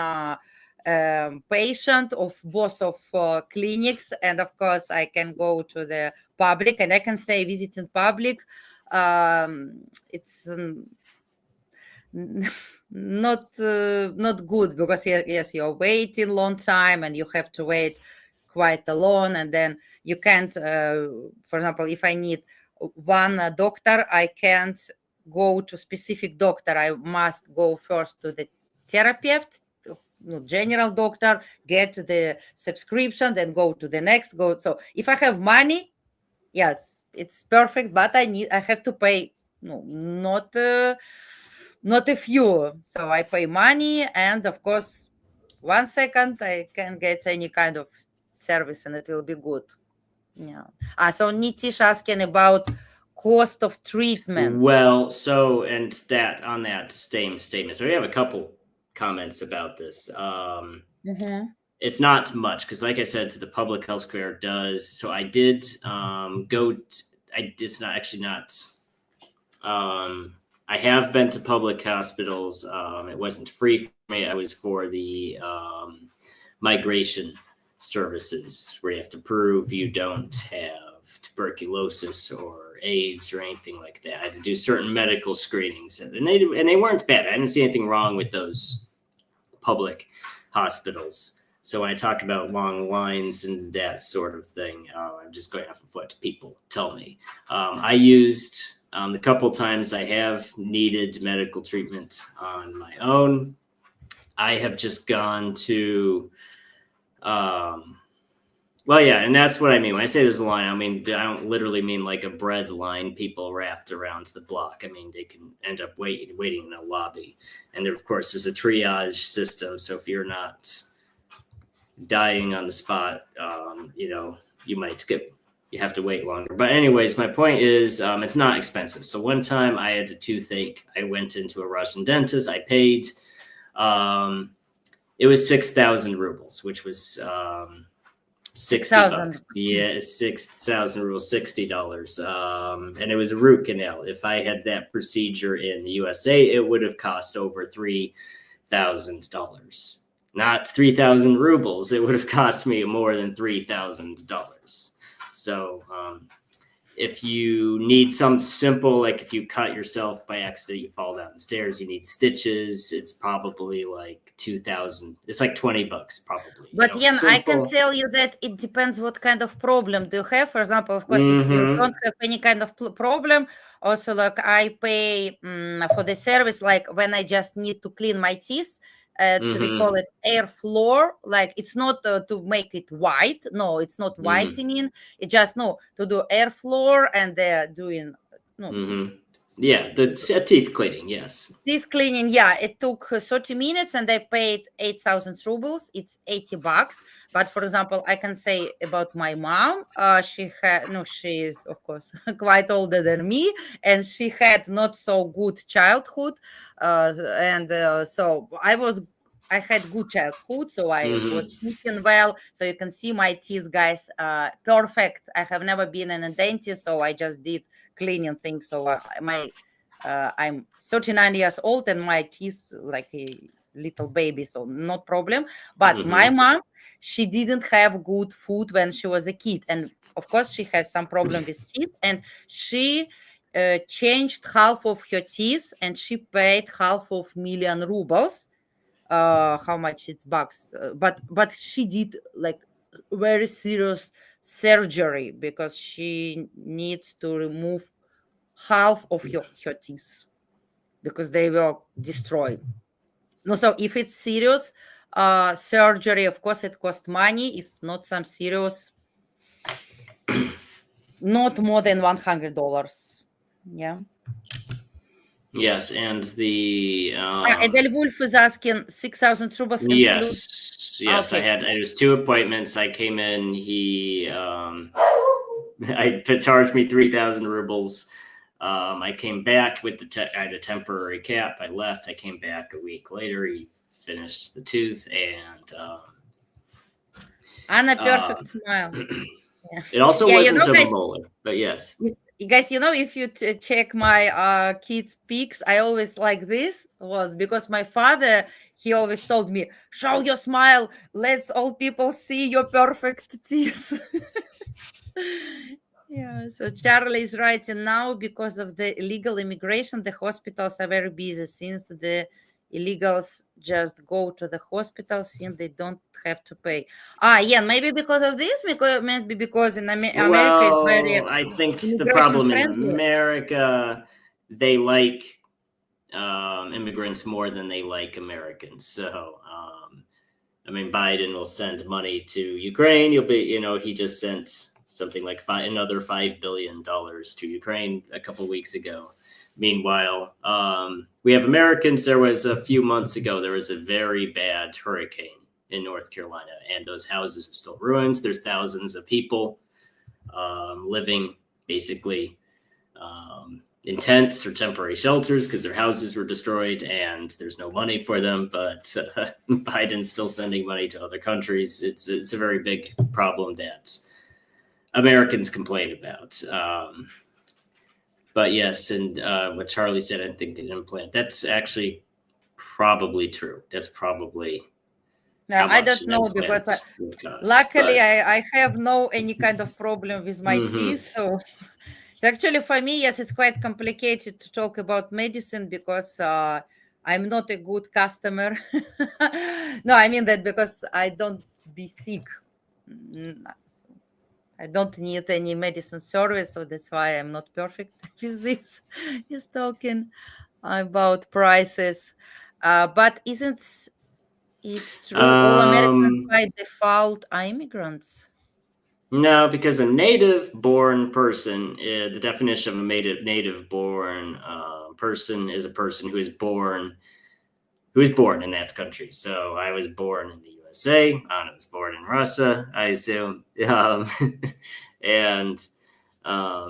Patient of both of clinics, and of course I can go to the public, and I can say visiting public it's not good because yes, you're waiting long time and you have to wait quite alone, and then you can't for example, if I need one doctor, I can't go to specific doctor. I must go first to the therapist, general doctor, get the subscription, then go to the next go. So if I have money, yes, it's perfect, but I have to pay, no, not a few. So I pay money, and of course 1 second I can get any kind of service and it will be good. Yeah. So Nitish asking about cost of treatment. Well, so and that on that same statement. So we have a couple comments about this. Mm-hmm. It's not much because, like I said, the public healthcare does. So I did go. It's not actually not. I have been to public hospitals. It wasn't free for me. I was for the migration services where you have to prove you don't have tuberculosis or AIDS or anything like that. I had to do certain medical screenings, and they weren't bad. I didn't see anything wrong with those public hospitals. So when I talk about long lines and that sort of thing, I'm just going off of what people tell me. I used the couple times I have needed medical treatment on my own. I have just gone to, well, yeah, and that's what I mean when I say there's a line. I mean, I don't literally mean like a bread line, people wrapped around the block. I mean, they can end up waiting in a lobby, and there, of course, there's a triage system. So if you're not dying on the spot, you might skip. You have to wait longer. But anyways, my point is, it's not expensive. So one time I had a toothache. I went into a Russian dentist. I paid. It was 6,000 rubles, which was 60 bucks. Yeah, 6,000 rubles, $60. And it was a root canal. If I had that procedure in the USA, it would have cost over $3,000. Not 3,000 rubles. It would have cost me more than $3,000. So if you need some simple, like if you cut yourself by accident, you fall down the stairs, you need stitches, it's probably like 2,000. It's like 20 bucks probably. But Yen, I can tell you that it depends what kind of problem do you have. For example, of course, if you don't have any kind of problem, also like I pay for the service, like when I just need to clean my teeth. We call it air floor. Like it's not to make it white. No, it's not whitening. It's just to do air floor, and they're doing yeah, the teeth cleaning. Yes, teeth cleaning. Yeah, it took 30 minutes, and I paid 8,000 rubles. It's $80. But for example, I can say about my mom. She is of course quite older than me, and she had not so good childhood, so I had good childhood, so I was eating well. So you can see my teeth, guys, perfect. I have never been in a dentist, so I just did cleaning things. So I'm 39 years old, and my teeth like a little baby, so no problem. But my mom, she didn't have good food when she was a kid, and of course she has some problem with teeth, and she changed half of her teeth, and she paid half of million rubles. How much it's bucks, but she did like very serious surgery because she needs to remove half of her teeth because they were destroyed. No, so if it's serious surgery, of course it costs money. If not some serious, not more than $100. Yeah. Yes, and the Edel Wolf is asking 6,000 rubles. Yes, okay. It was 2 appointments. I came in. He I charged me 3,000 rubles. I came back with I had a temporary cap. I left. I came back a week later. He finished the tooth, and Anna, perfect smile. Yeah. It also wasn't a molar, but yes. Guys, if you check my kids' pics, I always like this was because my father, he always told me, show your smile. Let's all people see your perfect teeth. Yeah, so Charlie is writing now because of the illegal immigration, the hospitals are very busy since the illegals just go to the hospital since they don't have to pay. Yeah, maybe because of this, maybe because in America is very I think the problem friendly. In America, they like immigrants more than they like Americans. So, I mean, Biden will send money to Ukraine. He just sent something like another $5 billion to Ukraine a couple weeks ago. Meanwhile, we have Americans. There was a few months ago, there was a very bad hurricane in North Carolina, and those houses are still ruined. There's thousands of people living basically in tents or temporary shelters because their houses were destroyed and there's no money for them. But Biden's still sending money to other countries. It's a very big problem that Americans complain about. But yes, and what Charlie said, I think they didn't plan. That's actually probably true. That's probably. I don't know because luckily I have no any kind of problem with my teeth. So actually for me, yes, it's quite complicated to talk about medicine because I'm not a good customer. No, I mean that because I don't be sick. I don't need any medicine service, so that's why I'm not perfect with this. He's talking about prices. But isn't It's true. All Americans Um, by default are immigrants. no, because a native-born person, the definition of a native-born person is a person who is born in that country. So I was born in the USA. Anna was born in Russia, I assume. And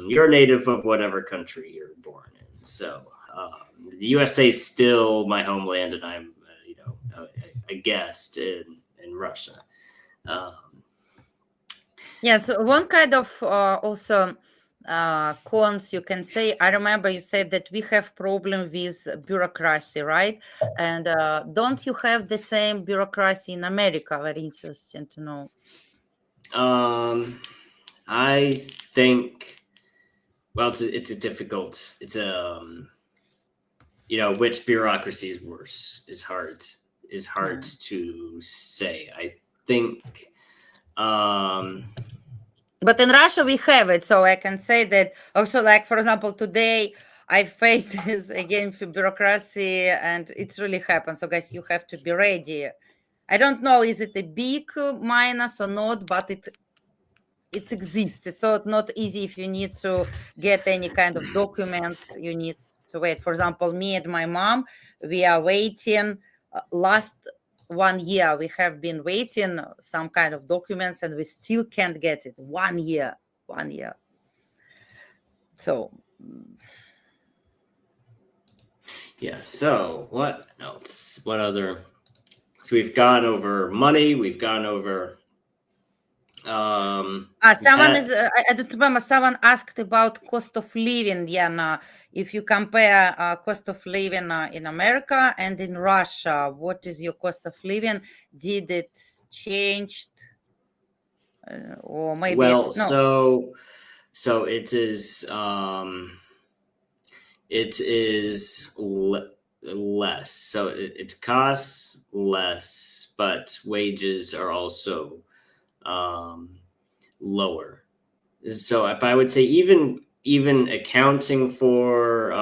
you're a native of whatever country you're born in. So the USA is still my homeland, and I'm, a guest in Russia. Um, Yes, one kind of also cons you can say. I remember you said that we have problem with bureaucracy, right? And don't you have the same bureaucracy in America? Very interesting to know. I think, well, it's a difficult. It's which bureaucracy is worse is hard Hmm. to say. I think. Um, But in Russia, we have it. So I can say that also, like, for example, today I faced this again for bureaucracy and it's really happened. So, guys, you have to be ready. I don't know, is it a big minus or not, but it exists. It's so not easy if you need to get any kind of documents, you need to wait. For example, me and my mom, we are waiting last 1 year. We have been waiting some kind of documents and we still can't get it. 1 year, 1 year. So yeah. So what else? What other? So we've gone over money. We've gone over someone is, pets. I just remember someone asked about cost of living, Diana. If you compare cost of living in America and in Russia, what is your cost of living? Did it changed? Or maybe, Well, no. so it is less. So it costs less, but wages are also um, lower. So if I would say even accounting for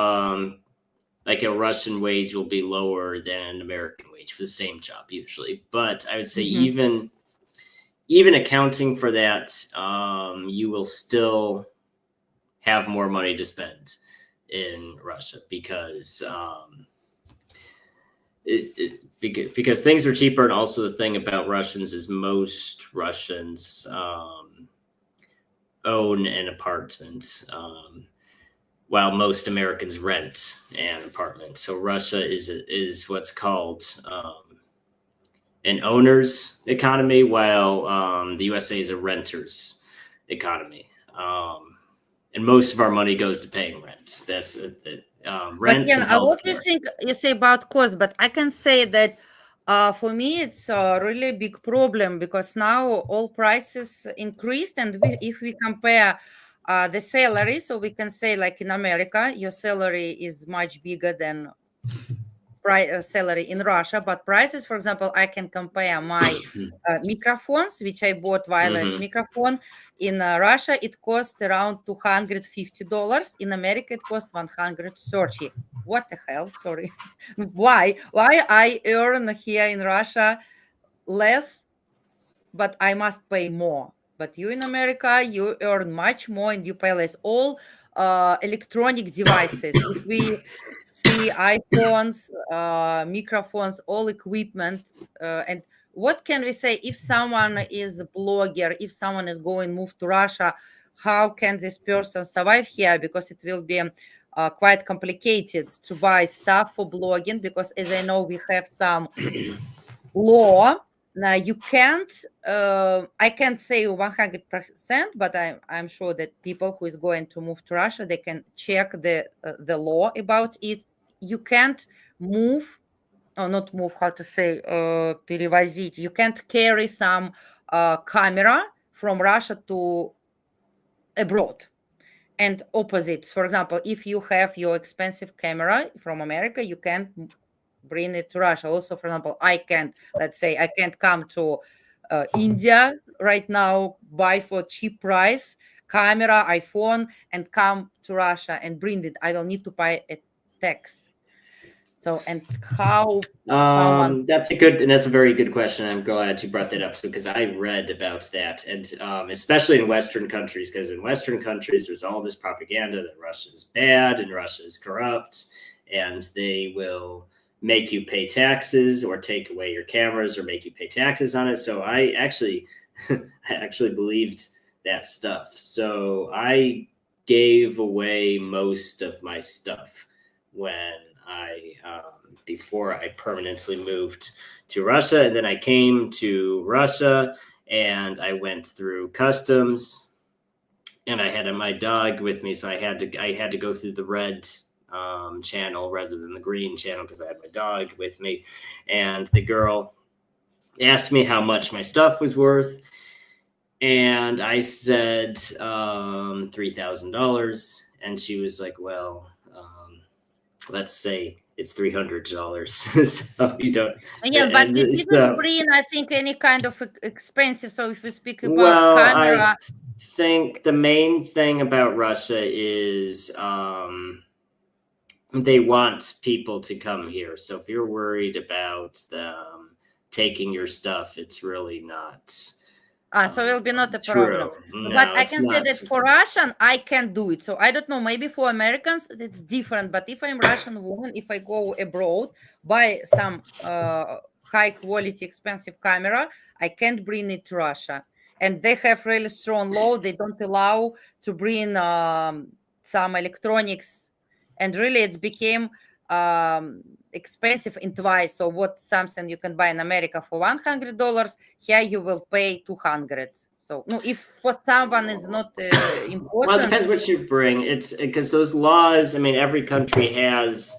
like a Russian wage will be lower than an American wage for the same job usually. But I would say Mhm. even accounting for that, you will still have more money to spend in Russia because because things are cheaper, and also the thing about Russians is most Russians own an apartment, while most Americans rent an apartment. So Russia is what's called an owner's economy, while the USA is a renter's economy. And most of our money goes to paying rent. That's But rent yeah, and what do you healthcare. think you say about cost? But I can say that for me, it's a really big problem because now all prices increased, and if we compare the salary, so we can say like in America, your salary is much bigger than salary in Russia, but prices, for example, I can compare my microphones, which I bought wireless Mm-hmm. microphone. In Russia, it cost around $250. In America, it cost 130. What the hell? Sorry. Why? Why I earn here in Russia less but I must pay more. But you in America, you earn much more and you pay less. All electronic devices, if we see iPhones, microphones, all equipment, and what can we say if someone is a blogger, if someone is going move to Russia, how can this person survive here? Because it will be quite complicated to buy stuff for blogging. Because as I know, we have some law. Now you can't. I can't say 100%, but I'm sure that people who is going to move to Russia they can check the law about it. You can't move or not move. How to say? Перевозить. You can't carry some camera from Russia to abroad. And opposite, for example, if you have your expensive camera from America, you can't bring it to Russia. Also, for example, I can't, let's say, I can't come to India right now, buy for cheap price camera, iPhone, and come to Russia and bring it. I will need to pay a tax. So, and how someone. That's a very good question. I'm glad you brought that up. So, because I read about that, and especially in Western countries, because in Western countries, there's all this propaganda that Russia is bad and Russia is corrupt, and they will make you pay taxes or take away your cameras or make you pay taxes on it. So, I actually, I actually believed that stuff. So, I gave away most of my stuff when I before I permanently moved to Russia, and then I came to Russia and I went through customs, and I had my dog with me, so I had to go through the red channel rather than the green channel because I had my dog with me, and the girl asked me how much my stuff was worth, and I said $3,000, and she was like, "Well, let's say it's $300." So you don't. Yes, but it didn't So, bring, I think, any kind of expensive. So if we speak about well, I camera, think the main thing about Russia is they want people to come here. So if you're worried about them taking your stuff, it's really not so it will be not a problem. true. But No, I it's can say not. that for Russian, I can do it. So I don't know, maybe for Americans, it's different. But if I'm Russian woman, if I go abroad, buy some high quality, expensive camera, I can't bring it to Russia. And they have really strong law. They don't allow to bring some electronics. And really, it's became expensive in twice. So what something you can buy in America for $100, here you will pay 200. So no, if for someone is not Well, it important. depends what you bring. It's because those laws, I mean, every country has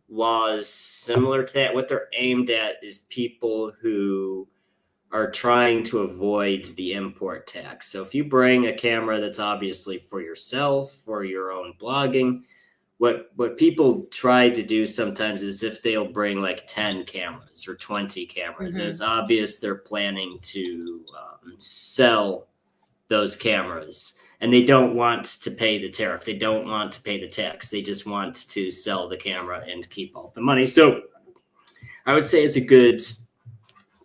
laws similar to that. What they're aimed at is people who are trying to avoid the import tax. So if you bring a camera that's obviously for yourself, for your own blogging, what people try to do sometimes is if they'll bring like 10 cameras or 20 cameras, and it's obvious they're planning to sell those cameras, and they don't want to pay the tariff, they don't want to pay the tax, they just want to sell the camera and keep all the money. So I would say it's a good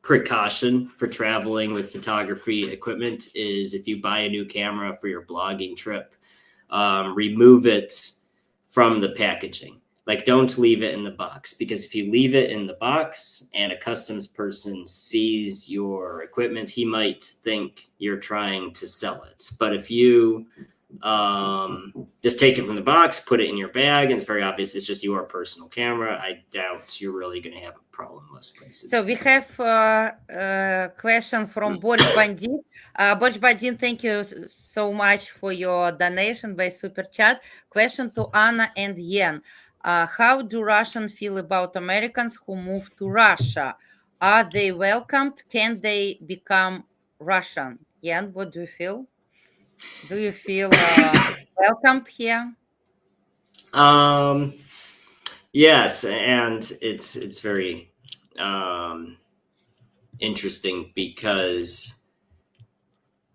precaution for traveling with photography equipment is if you buy a new camera for your blogging trip, remove it from the packaging. Like, don't leave it in the box, because if you leave it in the box and a customs person sees your equipment, he might think you're trying to sell it. But if you just take it from the box, put it in your bag, and it's very obvious it's just your personal camera, I doubt you're really going to have a problem most places. So we have a question from Boris Bandit. Boris Bandit, thank you so much for your donation by Super Chat. Question to Anna and Yen. How do Russians feel about Americans who move to Russia? Are they welcomed? Can they become Russian? Yen, what do you feel? Do you feel welcomed here? Yes, and it's very interesting because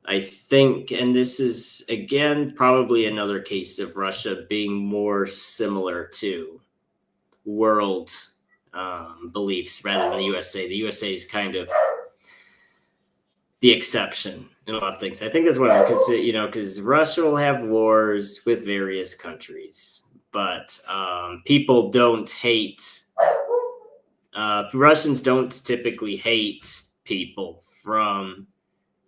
I think, and this is again probably another case of Russia being more similar to world beliefs rather than the USA. The USA is kind of the exception in a lot of things. I think that's what I'm considering, because Russia will have wars with various countries, but people don't hate. Russians don't typically hate people from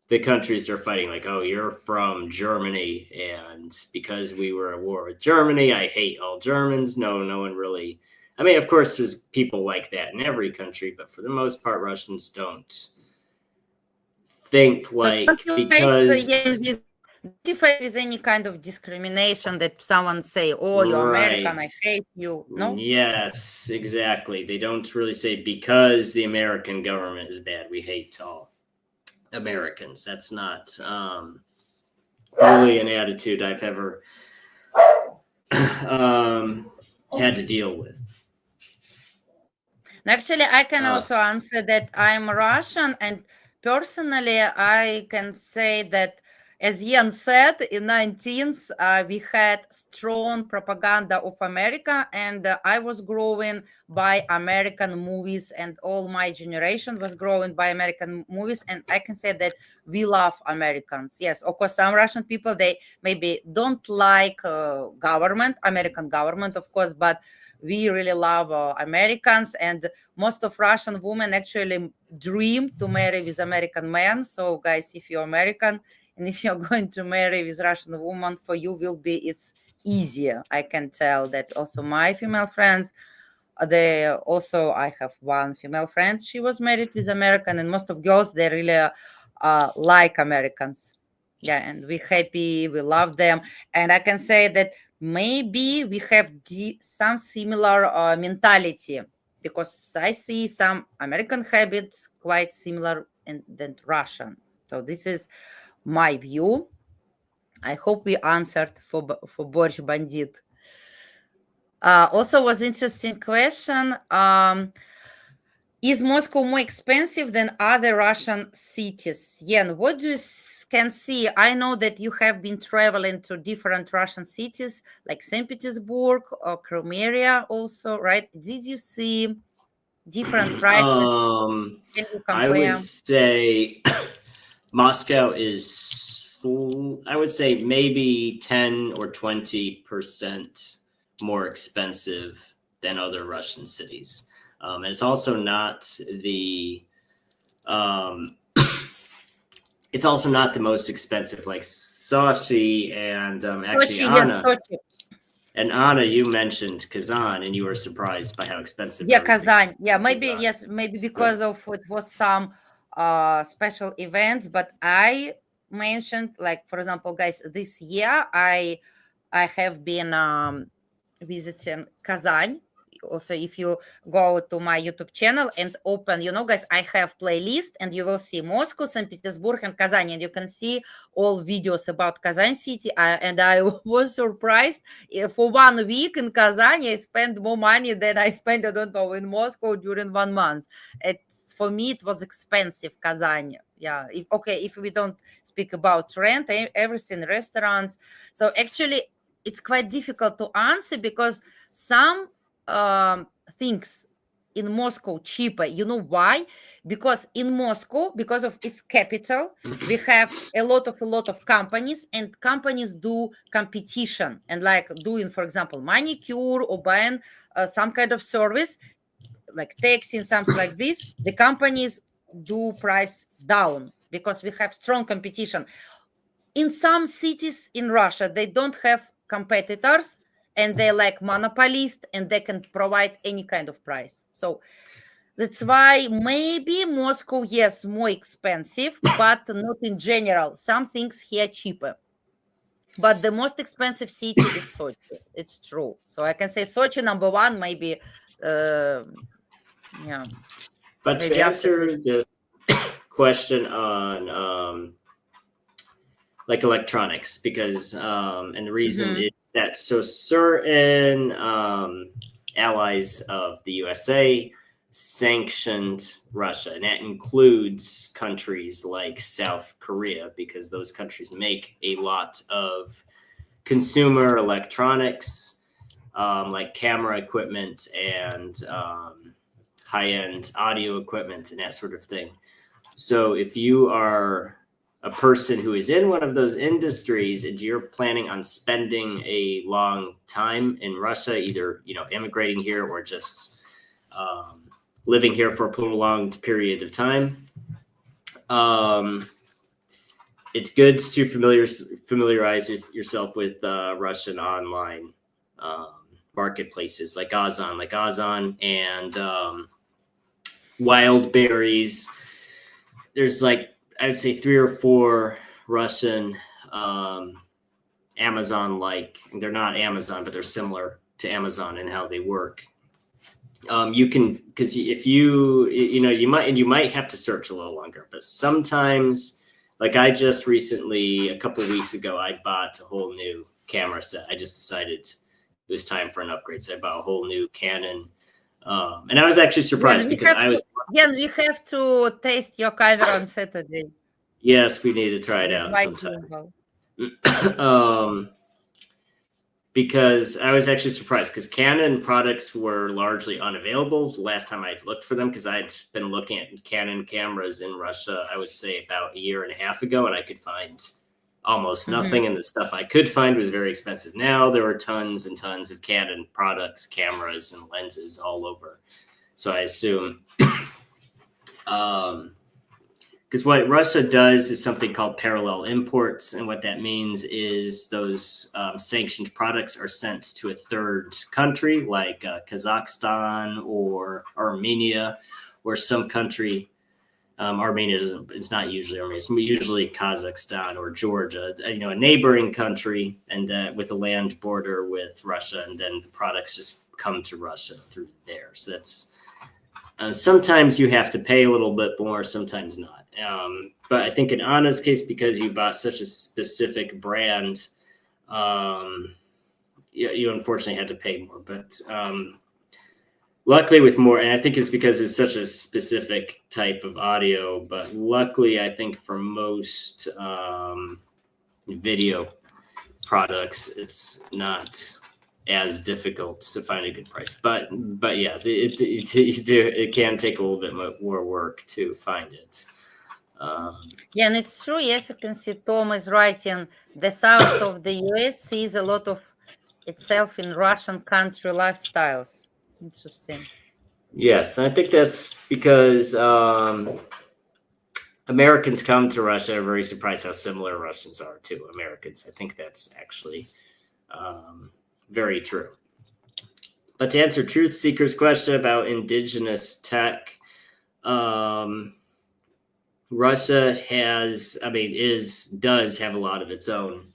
the countries they're fighting. Like, oh, you're from Germany, and because we were at war with Germany, I hate all Germans. No one really. I mean, of course, there's people like that in every country, but for the most part, Russians don't think like because. Don't you face with any kind of discrimination that someone say, "Oh, you're American, I hate you"? No. Yes, exactly. They don't really say because the American government is bad, we hate all Americans. That's not really an attitude I've ever had to deal with. Actually, I can also answer that I'm Russian, and personally, I can say that as Ian said, in 19th, we had strong propaganda of America, and I was growing by American movies, and all my generation was growing by American movies, and I can say that we love Americans. Yes, of course, some Russian people, they maybe don't like American government, of course, but we really love Americans, and most of Russian women actually dream to marry with American men. So, guys, if you're American, and if you're going to marry with Russian woman, for you will be it's easier. I can tell that also my female friends, they also, I have one female friend, she was married with American, and most of girls, they really like Americans. Yeah, and we're happy, we love them. And I can say that maybe we have some similar mentality, because I see some American habits quite similar than Russian. So this is my view. I hope we answered for Borch Bandit. Also was interesting question. Is Moscow more expensive than other Russian cities? Yen, what do you can see? I know that you have been traveling to different Russian cities like St. Petersburg or Crimea also, right? Did you see different prices? Can you I would compare? say Moscow is, I would say maybe 10 or 20% more expensive than other Russian cities. And it's also not the it's also not the most expensive, like Sochi and actually Sochi, yes, Anna. Sochi. And Anna, you mentioned Kazan, and you were surprised by how expensive Yeah, everything Kazan. Yeah, was in maybe Kazan. yes, maybe because of it was some special events. But I mentioned, like for example, guys, this year I have been visiting Kazan. Also, if you go to my YouTube channel and open, guys, I have playlist, and you will see Moscow, St. Petersburg, and Kazan, and you can see all videos about Kazan city. And I was surprised. For 1 week in Kazan, I spent more money than I spent, I don't know, in Moscow during 1 month. It's for me, it was expensive, Kazan. Yeah. If we don't speak about rent, everything, restaurants. So actually, it's quite difficult to answer, because some things in Moscow cheaper. You know why? Because in Moscow, because of its capital, we have a lot of companies, and companies do competition, and like doing, for example, manicure or buying some kind of service like taxi and something like this. The companies do price down because we have strong competition. In some cities in Russia, they don't have competitors, and they're like monopolist, and they can provide any kind of price. So that's why maybe Moscow, yes, more expensive, but not in general. Some things here cheaper. But the most expensive city is Sochi. It's true. So I can say Sochi number one, maybe. Yeah, But to maybe after this. answer the question on like electronics, because and the reason is that so certain allies of the USA sanctioned Russia, and that includes countries like South Korea, because those countries make a lot of consumer electronics, like camera equipment and high-end audio equipment and that sort of thing. So if you are a person who is in one of those industries and you're planning on spending a long time in Russia, either immigrating here or just living here for a prolonged period of time, it's good to familiarize yourself with Russian online marketplaces like Ozon and Wild Berries. There's like, I would say 3 or 4 Russian Amazon-like, and they're not Amazon, but they're similar to Amazon in how they work. You can, because if you might have to search a little longer, but sometimes, like I just recently, a couple of weeks ago, I bought a whole new camera set. I just decided it was time for an upgrade, so I bought a whole new Canon. And I was actually surprised because I was. Yeah, we have to taste your camera on Saturday. Yes, we need to try it with out white sometime. gimbal? Because I was actually surprised because Canon products were largely unavailable the last time I looked for them, because I'd been looking at Canon cameras in Russia, I would say about a year and a half ago, and I could find almost nothing. And the stuff I could find was very expensive. Now there were tons and tons of Canon products, cameras, and lenses all over. So I assume because what Russia does is something called parallel imports. And what that means is those sanctioned products are sent to a third country like Kazakhstan or Armenia, or some country. Armenia doesn't, it's not usually Armenia, it's usually Kazakhstan or Georgia, a neighboring country, and with a land border with Russia. And then the products just come to Russia through there. So that's sometimes you have to pay a little bit more, sometimes not. But I think in Anna's case, because you bought such a specific brand, you unfortunately had to pay more. But luckily with more, and I think it's because it's such a specific type of audio, but luckily I think for most video products, it's not as difficult to find a good price. But yes, it can take a little bit more work to find it. Yeah, and it's true. Yes, you can see Tom is writing the south of the US sees a lot of itself in Russian country lifestyles. Interesting. Yes, I think that's because Americans come to Russia are very surprised how similar Russians are to Americans. I think that's actually very true. But to answer Truth Seeker's question about indigenous tech, Russia does have a lot of its own.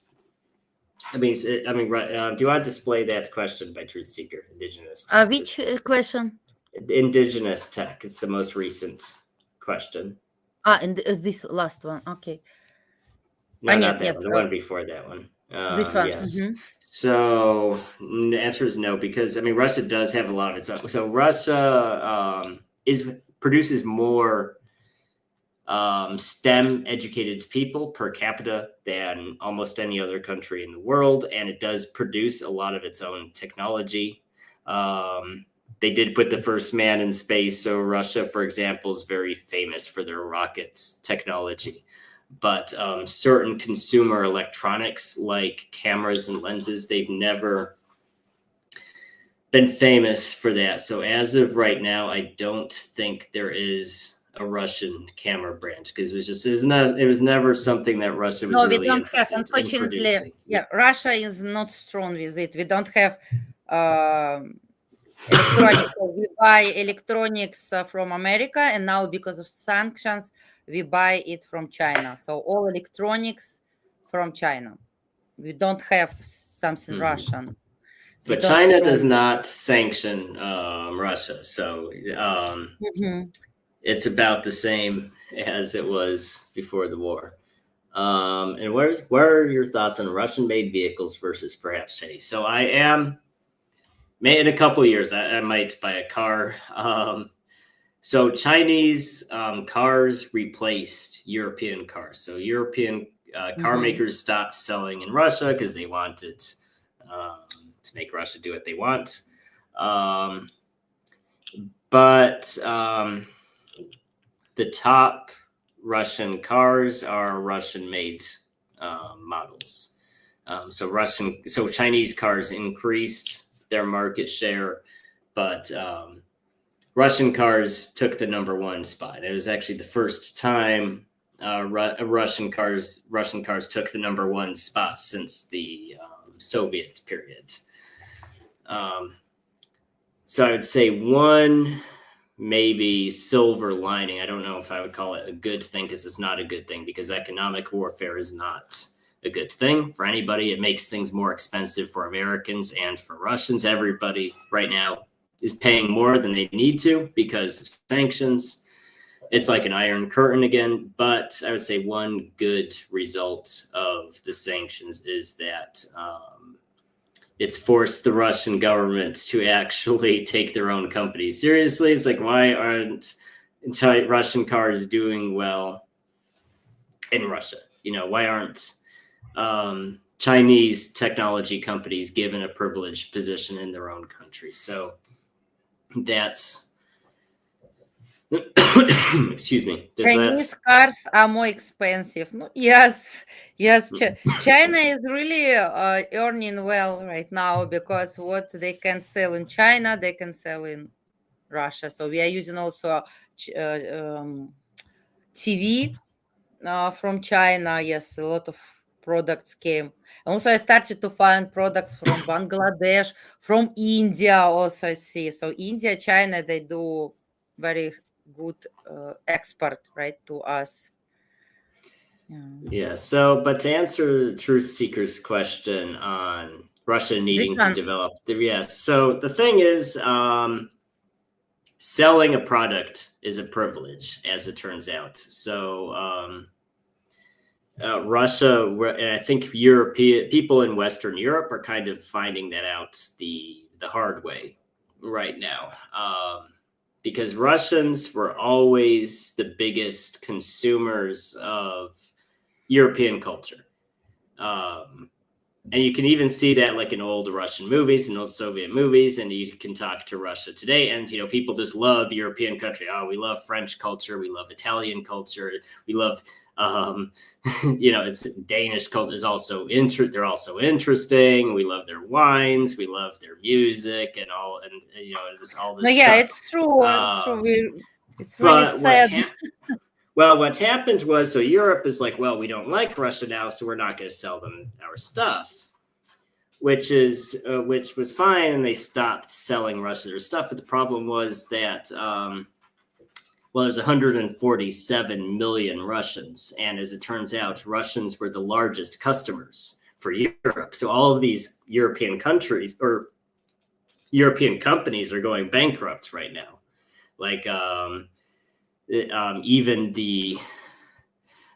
Do you want to display that question by Truth Seeker? Indigenous tech. Which question? Indigenous tech. It's the most recent question. And this last one. Okay. No, not that one. The one before that one. This one. Yes. So the answer is no, because Russia does have a lot of its own. So Russia produces more STEM educated people per capita than almost any other country in the world, and it does produce a lot of its own technology. They did put the first man in space, so Russia, for example, is very famous for their rockets technology. But certain consumer electronics like cameras and lenses, they've never been famous for that. So as of right now, I don't think there is a Russian camera brand, because it was never something that Russia was really we don't have, unfortunately. Yeah, Russia is not strong with it. We don't have electronics. So we buy electronics from America, and now because of sanctions, we buy it from China. So all electronics from China. We don't have something Russian. But China does not sanction Russia, so it's about the same as it was before the war. And where are your thoughts on Russian-made vehicles versus perhaps Chinese? So I am, in a couple of years, I might buy a car. So Chinese cars replaced European cars. So European car makers stopped selling in Russia because they wanted to make Russia do what they want. But the top Russian cars are Russian-made models. So Chinese cars increased their market share, but Russian cars took the number one spot. It was actually the first time Russian cars took the number one spot since the Soviet period. So I would say one maybe silver lining. I don't know if I would call it a good thing, because it's not a good thing, because economic warfare is not a good thing for anybody. It makes things more expensive for Americans and for Russians. Everybody right now is paying more than they need to because of sanctions. It's like an iron curtain again. But I would say one good result of the sanctions is that it's forced the Russian government to actually take their own companies seriously. It's like, why aren't Russian cars doing well in Russia? Why aren't Chinese technology companies given a privileged position in their own country? So that's excuse me. Chinese cars are more expensive. No, yes, yes. China is really earning well right now because what they can sell in China, they can sell in Russia. So we are using also TV from China. Yes, a lot of products came. Also, I started to find products from Bangladesh, from India. Also, I see. So India, China, they do very good export right to us. Yeah. So, but to answer Truth Seeker's question on Russia This needing to one. develop, yes. So the thing is, selling a product is a privilege, as it turns out. So Russia, and I think European people in Western Europe are kind of finding that out the hard way right now, because Russians were always the biggest consumers of European culture. And you can even see that like in old Russian movies and old Soviet movies, and you can talk to Russia today, and people just love European country. Oh, we love French culture, we love Italian culture, we love it's Danish culture is also they're also interesting. We love their wines, we love their music, and all, and just all this No, yeah, stuff. it's true. It's true. It's really But sad. what happened was, so Europe is like, well, we don't like Russia now, so we're not going to sell them our stuff, which was fine, and they stopped selling Russia their stuff. But the problem was that, there's 147 million Russians, and as it turns out, Russians were the largest customers for Europe. So all of these European countries or European companies are going bankrupt right now. Like even the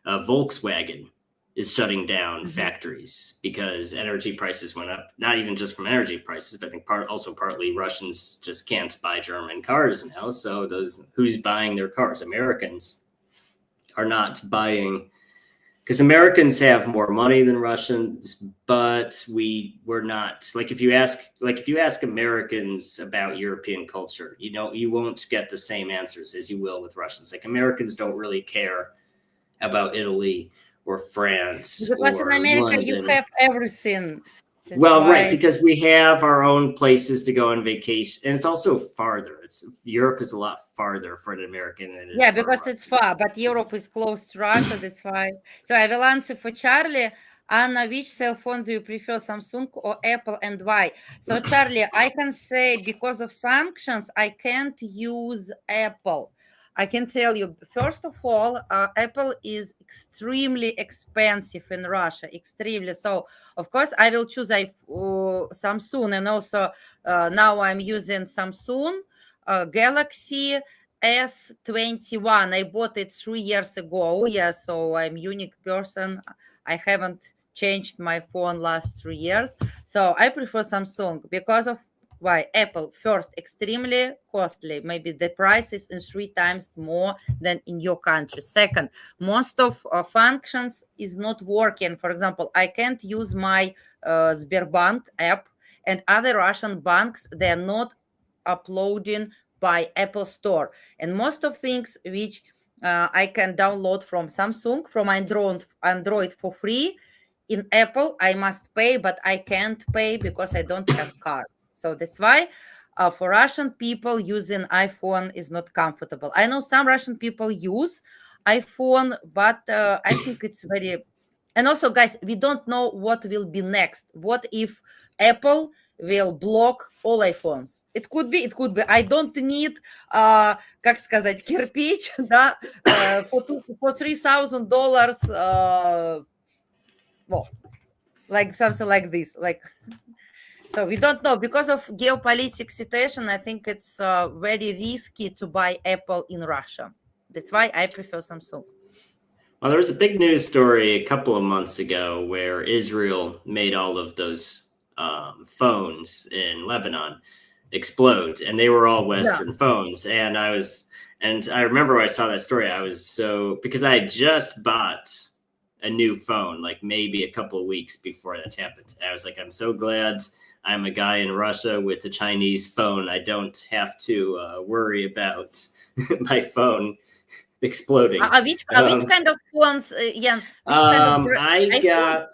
Volkswagen is shutting down factories because energy prices went up. Not even just from energy prices, but I think partly Russians just can't buy German cars now. So who's buying their cars? Americans are not buying, because Americans have more money than Russians, but we're not, like if you ask Americans about European culture, you won't get the same answers as you will with Russians. Like Americans don't really care about Italy or France Because in or America you London. have everything. That's Well, right, why. because we have our own places to go on vacation, and it's also farther. Europe is a lot farther for an American than it is Yeah, for a because Russian. it's far, but Europe is close to Russia. That's why. So I will answer for Charlie. Anna, which cell phone do you prefer, Samsung or Apple, and why? So Charlie, I can say because of sanctions, I can't use Apple. I can tell you, first of all, Apple is extremely expensive in Russia, extremely. So, of course, I will choose Samsung, and also now I'm using Samsung Galaxy S21. I bought it 3 years ago. Yeah, so I'm unique person. I haven't changed my phone last 3 years. So I prefer Samsung because of why Apple first extremely costly. Maybe the price is in 3 times more than in your country. Second, most of functions is not working. For example, I can't use my Sberbank app, and other Russian banks, they're not uploading by Apple Store. And most of things which I can download from Samsung, from Android for free, in Apple I must pay, but I can't pay because I don't have card. So that's why for Russian people using iPhone is not comfortable. I know some Russian people use iPhone, but I think it's very. And also, guys, we don't know what will be next. What if Apple will block all iPhones? It could be, it could be. I don't need, как сказать, кирпич, да, for $3,000, well, like something like this, like. So we don't know because of geopolitical situation. I think it's very risky to buy Apple in Russia. That's why I prefer Samsung. Well, there was a big news story a couple of months ago where Israel made all of those phones in Lebanon explode, and they were all Western phones. And I remember when I saw that story, I was because I had just bought a new phone, like maybe a couple of weeks before that happened. I was like, I'm so glad I'm a guy in Russia with a Chinese phone. I don't have to worry about my phone exploding. Which kind of phones, Jan? Which kind of I iPhone? got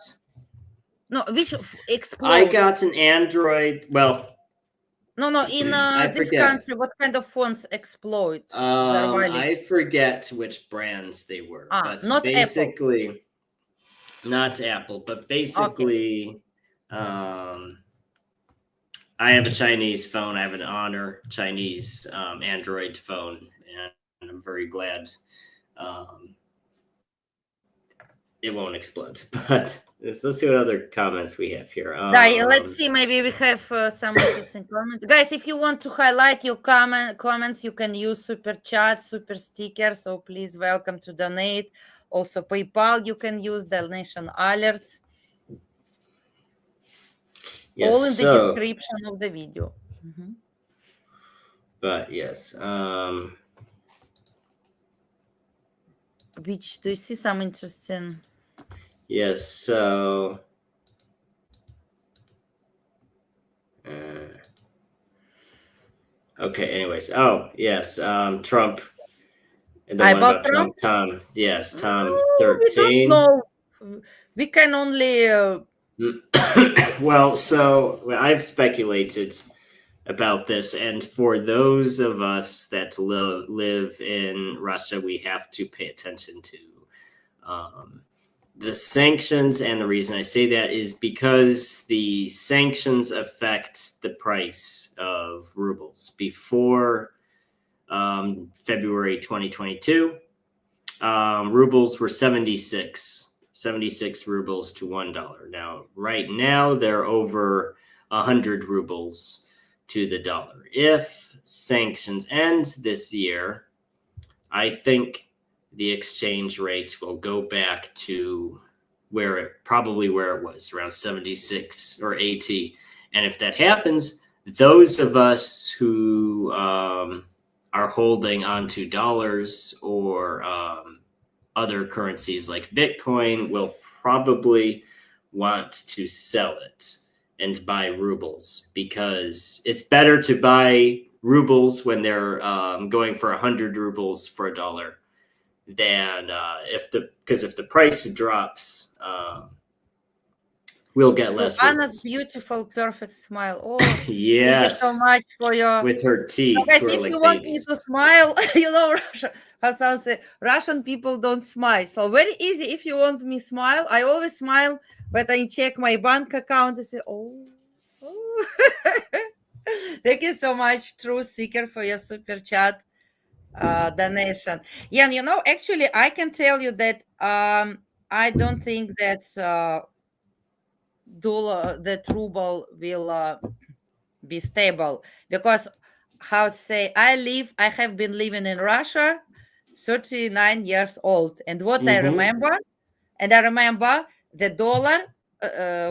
No, which I explode? got an Android. Well, No. In I this forget. country, what kind of phones explode? Взорвали. I forget which brands they were, but Not Apple. basically, not Apple, but Okay. basically, I have a Chinese phone. I have an Honor Chinese Android phone, and I'm very glad it won't explode. But let's see what other comments we have here. Let's see. Maybe we have some interesting comments, guys. If you want to highlight your comments, you can use super chat, super sticker. So please, welcome to donate. Also, PayPal. You can use donation alerts. Yes, all in the description of the video. But yes. Which do you see some interesting? Yes. So. Okay. Anyways. Oh yes. Trump. The one about Trump. Tom. Yes. Tom. 13. We don't know. We can only. Well, so I've speculated about this, and for those of us that live in Russia, we have to pay attention to the sanctions. And the reason I say that is because the sanctions affect the price of rubles. Before February 2022, rubles were 76 rubles to $1. Now, right now, they're over 100 rubles to the dollar. If sanctions end this year, I think the exchange rate will go back to where it was, around 76 or 80. And if that happens, those of us who are holding onto dollars or other currencies like Bitcoin will probably want to sell it and buy rubles, because it's better to buy rubles when they're going for 100 rubles for a dollar than because if the price drops, we'll get less. Anna's beautiful, perfect smile. Oh, yes. Thank you so much for your. With her teeth. Guys, if you want me to smile, how someone say Russian people don't smile. So very easy. If you want me smile, I always smile, but I check my bank account and say, oh. Thank you so much, Truth Seeker, for your super chat donation. Yeah, actually, I can tell you that I don't think that ruble will be stable, because how to say, I have been living in Russia 39 years old, and what I remember, the dollar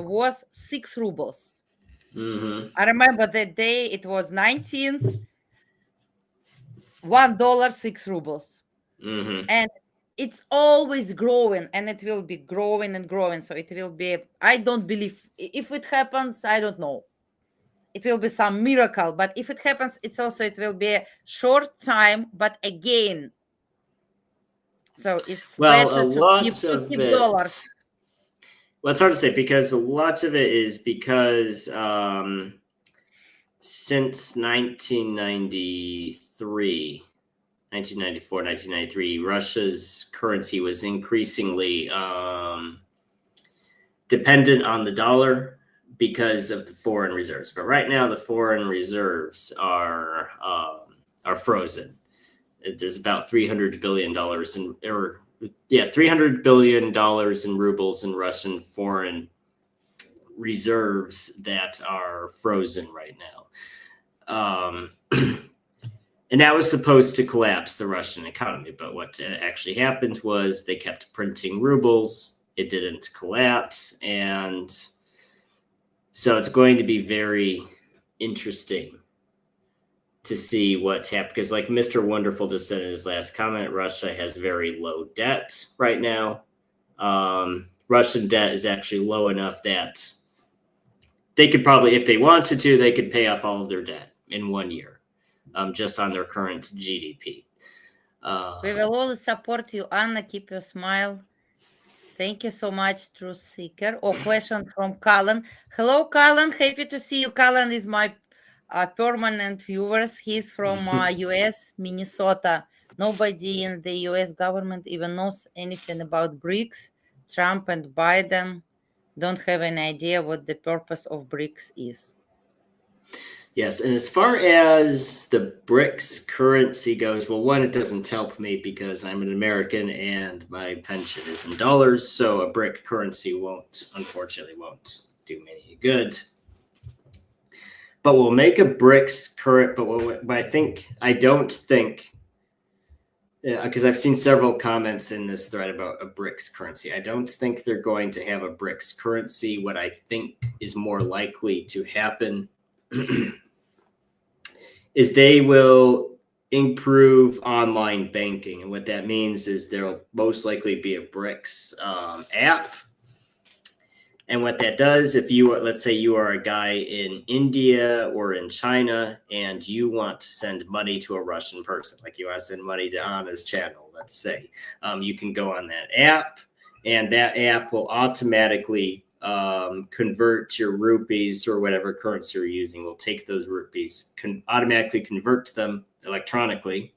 was 6 rubles. I remember the day it was 19th, $1, 6 rubles. And it's always growing, and it will be growing and growing. So it will be, I don't believe, if it happens, I don't know, it will be some miracle, but if it happens, it will be a short time, but again, so it's better to keep dollars. Well, it's hard to say, because lots of it is because since 1994, 1993, Russia's currency was increasingly dependent on the dollar because of the foreign reserves. But right now, the foreign reserves are frozen. There's about $300 billion $300 billion in rubles in Russian foreign reserves that are frozen right now. And that was supposed to collapse the Russian economy. But what actually happened was they kept printing rubles. It didn't collapse. And so it's going to be very interesting to see what's happened. Because like Mr. Wonderful just said in his last comment, Russia has very low debt right now. Russian debt is actually low enough that they could probably, if they wanted to, they could pay off all of their debt in 1 year, just on their current GDP. We will always support you, Anna. Keep your smile. Thank you so much, Truth Seeker. Question from Cullen. Hello, Cullen. Happy to see you. Cullen is my permanent viewers. He's from US, Minnesota. Nobody in the US government even knows anything about BRICS. Trump and Biden don't have any idea what the purpose of BRICS is. Yes, and as far as the BRICS currency goes, well, one, it doesn't help me because I'm an American and my pension is in dollars, so a BRIC currency unfortunately won't do me any good. But we'll make a BRICS current, but I don't think, because I've seen several comments in this thread about a BRICS currency. I don't think they're going to have a BRICS currency. What I think is more likely to happen is they will improve online banking. And what that means is there'll most likely be a BRICS app. And what that does, let's say you are a guy in India or in China and you want to send money to a Russian person, like you want to send money to Anna's channel, let's say, you can go on that app and that app will automatically convert your rupees or whatever currency you're using. Will take those rupees, automatically convert them electronically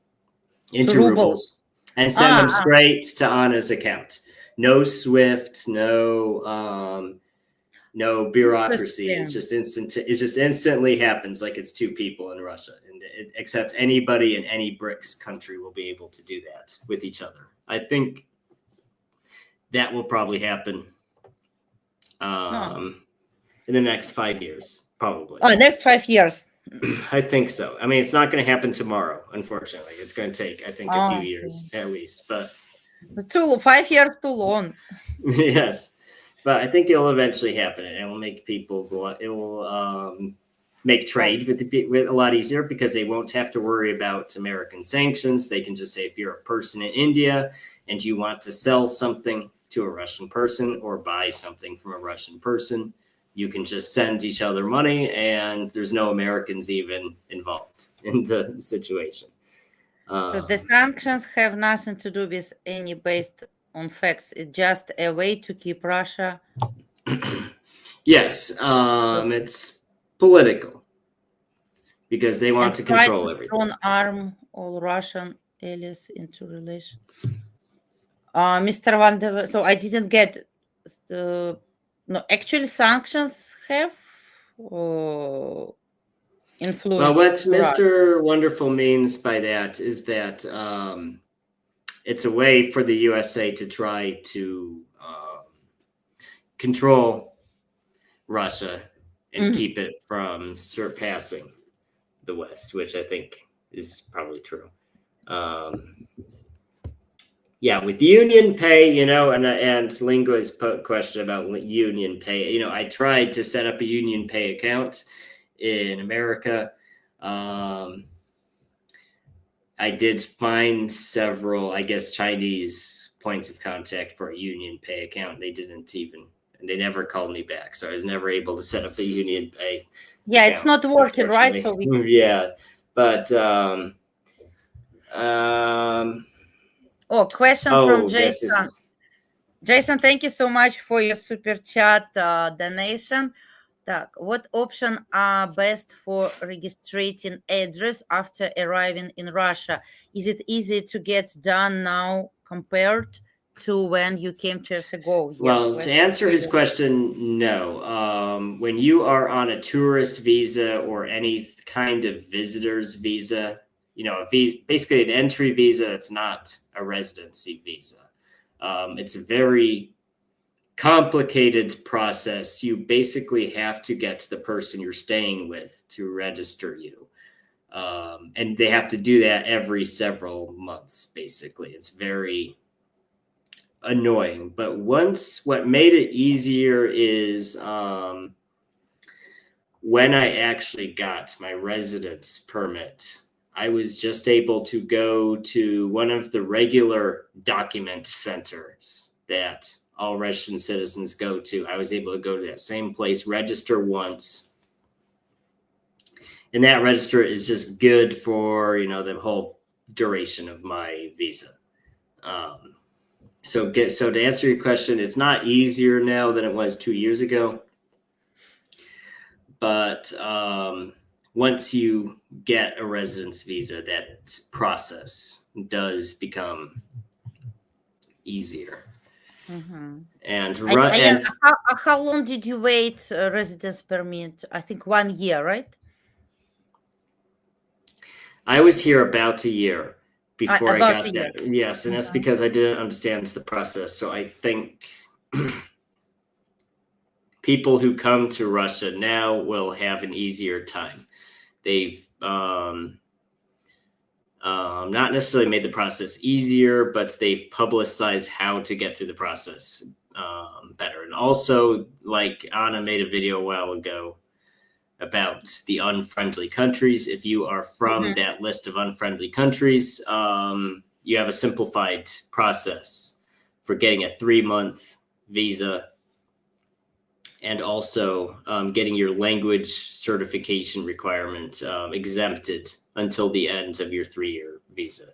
into rubles and send them straight to Anna's account. No SWIFT, no bureaucracy. It's just instant. It just instantly happens, like it's two people in Russia, and except anybody in any BRICS country will be able to do that with each other. I think that will probably happen in the next 5 years, probably. Next 5 years. I think so. I mean, it's not going to happen tomorrow, unfortunately. It's going to take, I think, a few years at least. But 5 years too long. Yes, but I think it'll eventually happen, and it will make make trade with a lot easier because they won't have to worry about American sanctions. They can just say, if you're a person in India and you want to sell something to a Russian person or buy something from a Russian person, you can just send each other money, and there's no Americans even involved in the situation. So the sanctions have nothing to do with any based on facts. It's just a way to keep Russia. Yes, it's political because they want to control everything. Arm all Russian allies into relation. Mr. Van der, so I didn't get the actually sanctions have influence. Well, what Mr. Wonderful means by that is that it's a way for the USA to try to control Russia and keep it from surpassing the West, which I think is probably true. Yeah, with Union Pay, and Lingua's question about Union Pay, I tried to set up a Union Pay account in America. I did find several, I guess, Chinese points of contact for a Union Pay account. They never called me back. So I was never able to set up a Union Pay. Yeah, account, it's not working, right? So yeah, but question from Jason. Jason, thank you so much for your super chat donation. What options are best for registering address after arriving in Russia? Is it easy to get done now compared to when you came 2 years ago? Well, to answer his question, no. When you are on a tourist visa or any kind of visitor's visa, basically an entry visa, it's not a residency visa. It's a very complicated process. You basically have to get the person you're staying with to register you. And they have to do that every several months, basically. It's very annoying. But what made it easier is when I actually got my residence permit, I was just able to go to one of the regular document centers that all Russian citizens go to. I was able to go to that same place, register once. And that register is just good for, the whole duration of my visa. So to answer your question, it's not easier now than it was 2 years ago. But once you get a residence visa, that process does become easier. Mm-hmm. And how long did you wait residence permit? I think 1 year, right? I was here about a year before I about got a year. that. Yes, and that's because I didn't understand the process. So I think people who come to Russia now will have an easier time. They've not necessarily made the process easier, but they've publicized how to get through the process better. And also, like Anna made a video a while ago about the unfriendly countries. If you are from that list of unfriendly countries, you have a simplified process for getting a 3-month visa and also getting your language certification requirement exempted until the end of your 3-year visa.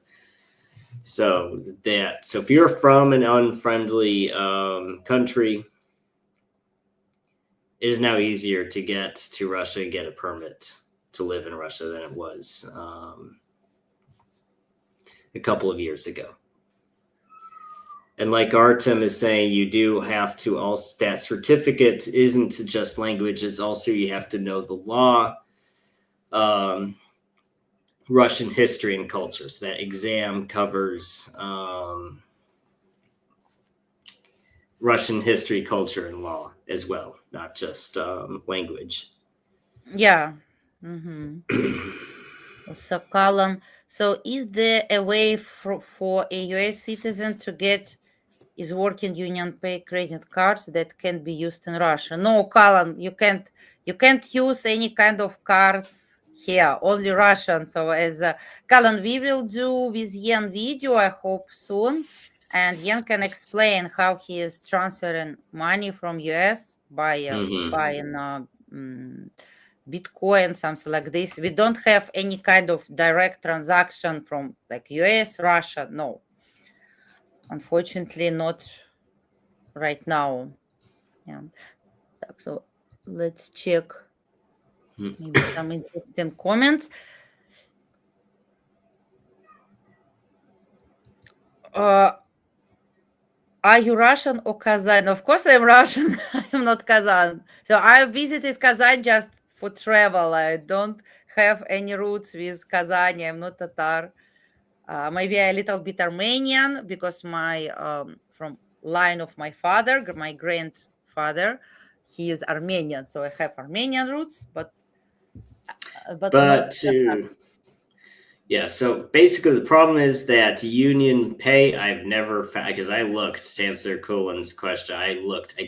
So if you're from an unfriendly country, it is now easier to get to Russia and get a permit to live in Russia than it was a couple of years ago. And like Artem is saying, you do have to also, that certificate isn't just language, it's also you have to know the law, Russian history and culture. So that exam covers Russian history, culture, and law as well, not just language. Yeah. So, Colin, so is there a way for a US citizen to get his working union pay credit cards that can be used in Russia? No, Colin, you can't use any kind of cards here, only Russian. So as Colin, we will do with Yen video, I hope soon, and Yen can explain how he is transferring money from US by buying Bitcoin, something like this. We don't have any kind of direct transaction from like US, Russia. No, unfortunately, not right now. Yeah. So let's check maybe some interesting comments. Are you Russian or Kazan? Of course, I'm Russian. I'm not Kazan. So I visited Kazan just for travel. I don't have any roots with Kazan. I'm not Tatar. Maybe a little bit Armenian because my from line of my father, my grandfather, he is Armenian, so I have Armenian roots, but not. Yeah, so basically the problem is that union pay, I've never found, because I looked, to answer Colin's question, I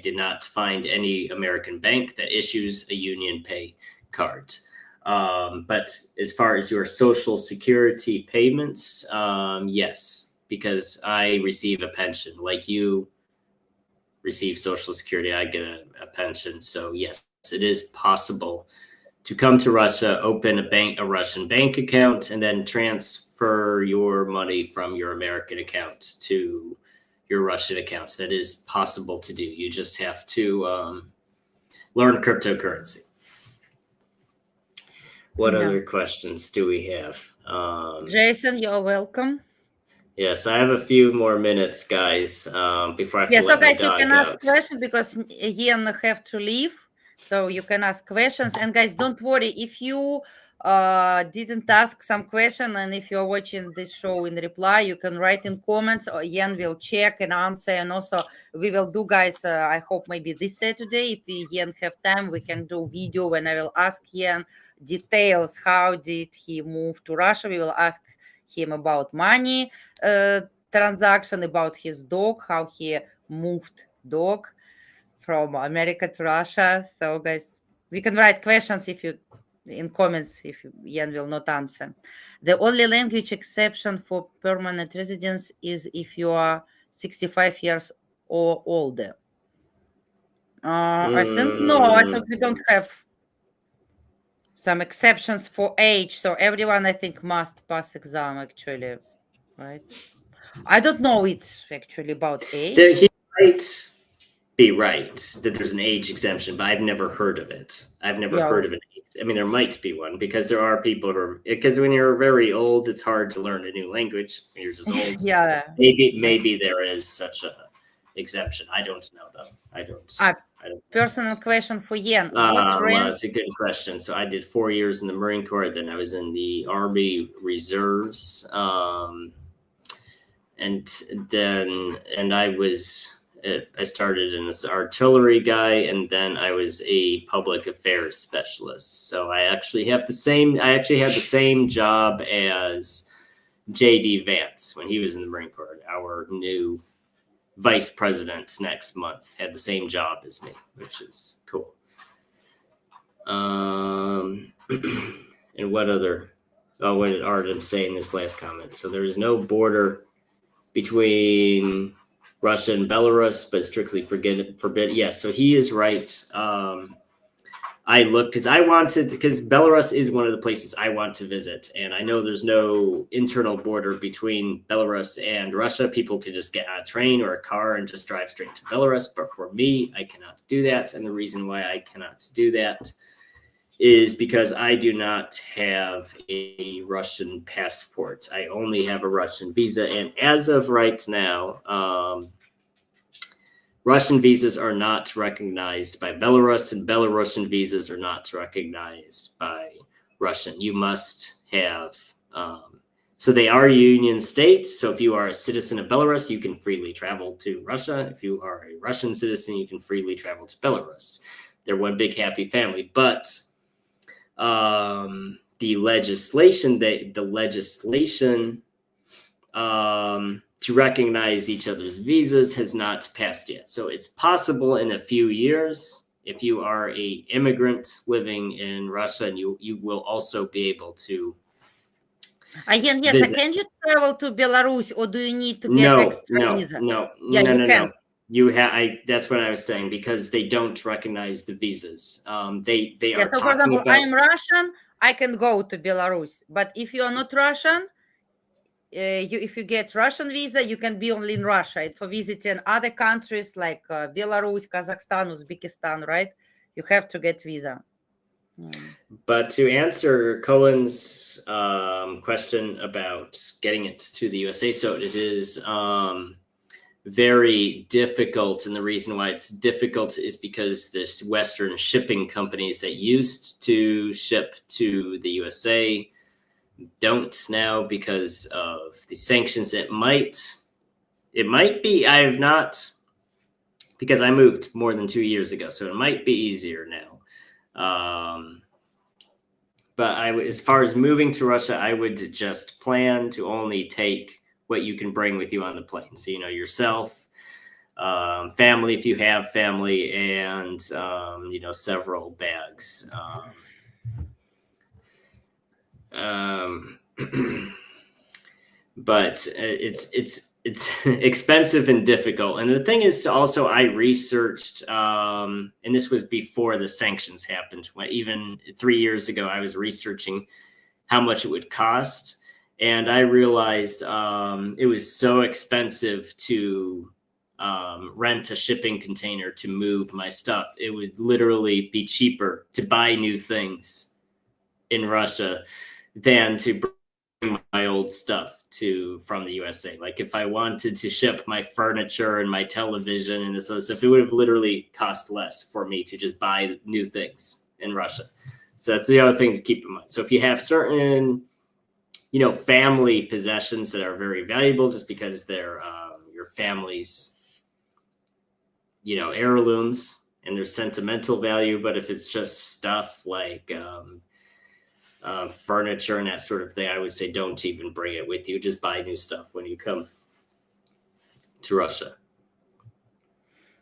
did not find any American bank that issues a union pay card. But as far as your Social Security payments, yes, because I receive a pension. Like you receive Social Security, I get a pension. So yes, it is possible to come to Russia, open a Russian bank account, and then transfer your money from your American account to your Russian accounts. That is possible to do. You just have to learn cryptocurrency. What other questions do we have? Jason, you're welcome. Yes, I have a few more minutes, guys, before I have to let my dog out. You can ask questions because Ian have to leave. So you can ask questions. And guys, don't worry if you didn't ask some question and if you're watching this show in reply, you can write in comments or Ian will check and answer. And also we will do, guys, I hope maybe this Saturday, if Ian have time, we can do video when I will ask Ian details. How did he move to Russia? We will ask him about money transaction, about his dog, how he moved dog from America to Russia. So guys, we can write questions if you in comments if Jan will not answer. The only language exception for permanent residence is if you are 65 years or older? I think no. I think we don't Mm, have some exceptions for age. So everyone, I think, must pass exam actually, right? I don't know. It's actually about age. he might be right that there's an age exemption, but I've never heard of it. I've never Yeah. heard of an age. I mean, there might be one because there are people who are, because when you're very old, it's hard to learn a new language when you're just old. Yeah. Maybe there is such a exemption. I don't know though. A I don't know. personal question for Yen. What Well, rank? it's a good question. So I did 4 years in the Marine Corps. Then I was in the Army Reserves, and I started in as artillery guy, and then I was a public affairs specialist. So I actually had the same job as JD Vance when he was in the Marine Corps. Our new vice president next month had the same job as me, which is cool. And what other? Oh, what did Artem say in this last comment? So there is no border between Russia and Belarus, but strictly forbidden. Yes, so he is right. I look because Belarus is one of the places I want to visit, and I know there's no internal border between Belarus and Russia. People can just get on a train or a car and just drive straight to Belarus. But for me, I cannot do that, and the reason why I cannot do that is because I do not have a Russian passport. I only have a Russian visa, and as of right now, Russian visas are not recognized by Belarus, and Belarusian visas are not recognized by Russian. You must have, so they are union states. So if you are a citizen of Belarus, you can freely travel to Russia. If you are a Russian citizen, you can freely travel to Belarus. They're one big happy family. But the legislation to recognize each other's visas has not passed yet. So it's possible in a few years, if you are a immigrant living in Russia, and you will also be able to Again, yes. visit. Can you travel to Belarus, or do you need to get No, extra visa? no, Yeah, no, you no, can. no. That's what I was saying, because they don't recognize the visas. They Yeah. are So, for talking example, I about. am Russian. I can go to Belarus, but if you are not Russian, if you get Russian visa, you can be only in Russia. And for visiting other countries like Belarus, Kazakhstan, Uzbekistan, right? You have to get visa. But to answer Cohen's question about getting it to the USA, so it is very difficult. And the reason why it's difficult is because this Western shipping companies that used to ship to the USA don't now because of the sanctions. It might be, I have not, because I moved more than 2 years ago, so it might be easier now. But as far as moving to Russia, I would just plan to only take what you can bring with you on the plane. So, yourself, family, if you have family, and, several bags. But it's expensive and difficult. And the thing is, I researched, and this was before the sanctions happened. Even 3 years ago, I was researching how much it would cost, and I realized it was so expensive to rent a shipping container to move my stuff. It would literally be cheaper to buy new things in Russia than to bring my old stuff from the USA. Like if I wanted to ship my furniture and my television and this other stuff, it would have literally cost less for me to just buy new things in Russia. So that's the other thing to keep in mind. So if you have certain, family possessions that are very valuable just because they're your family's, heirlooms and their sentimental value, but if it's just stuff like furniture and that sort of thing, I would say don't even bring it with you. Just buy new stuff when you come to Russia.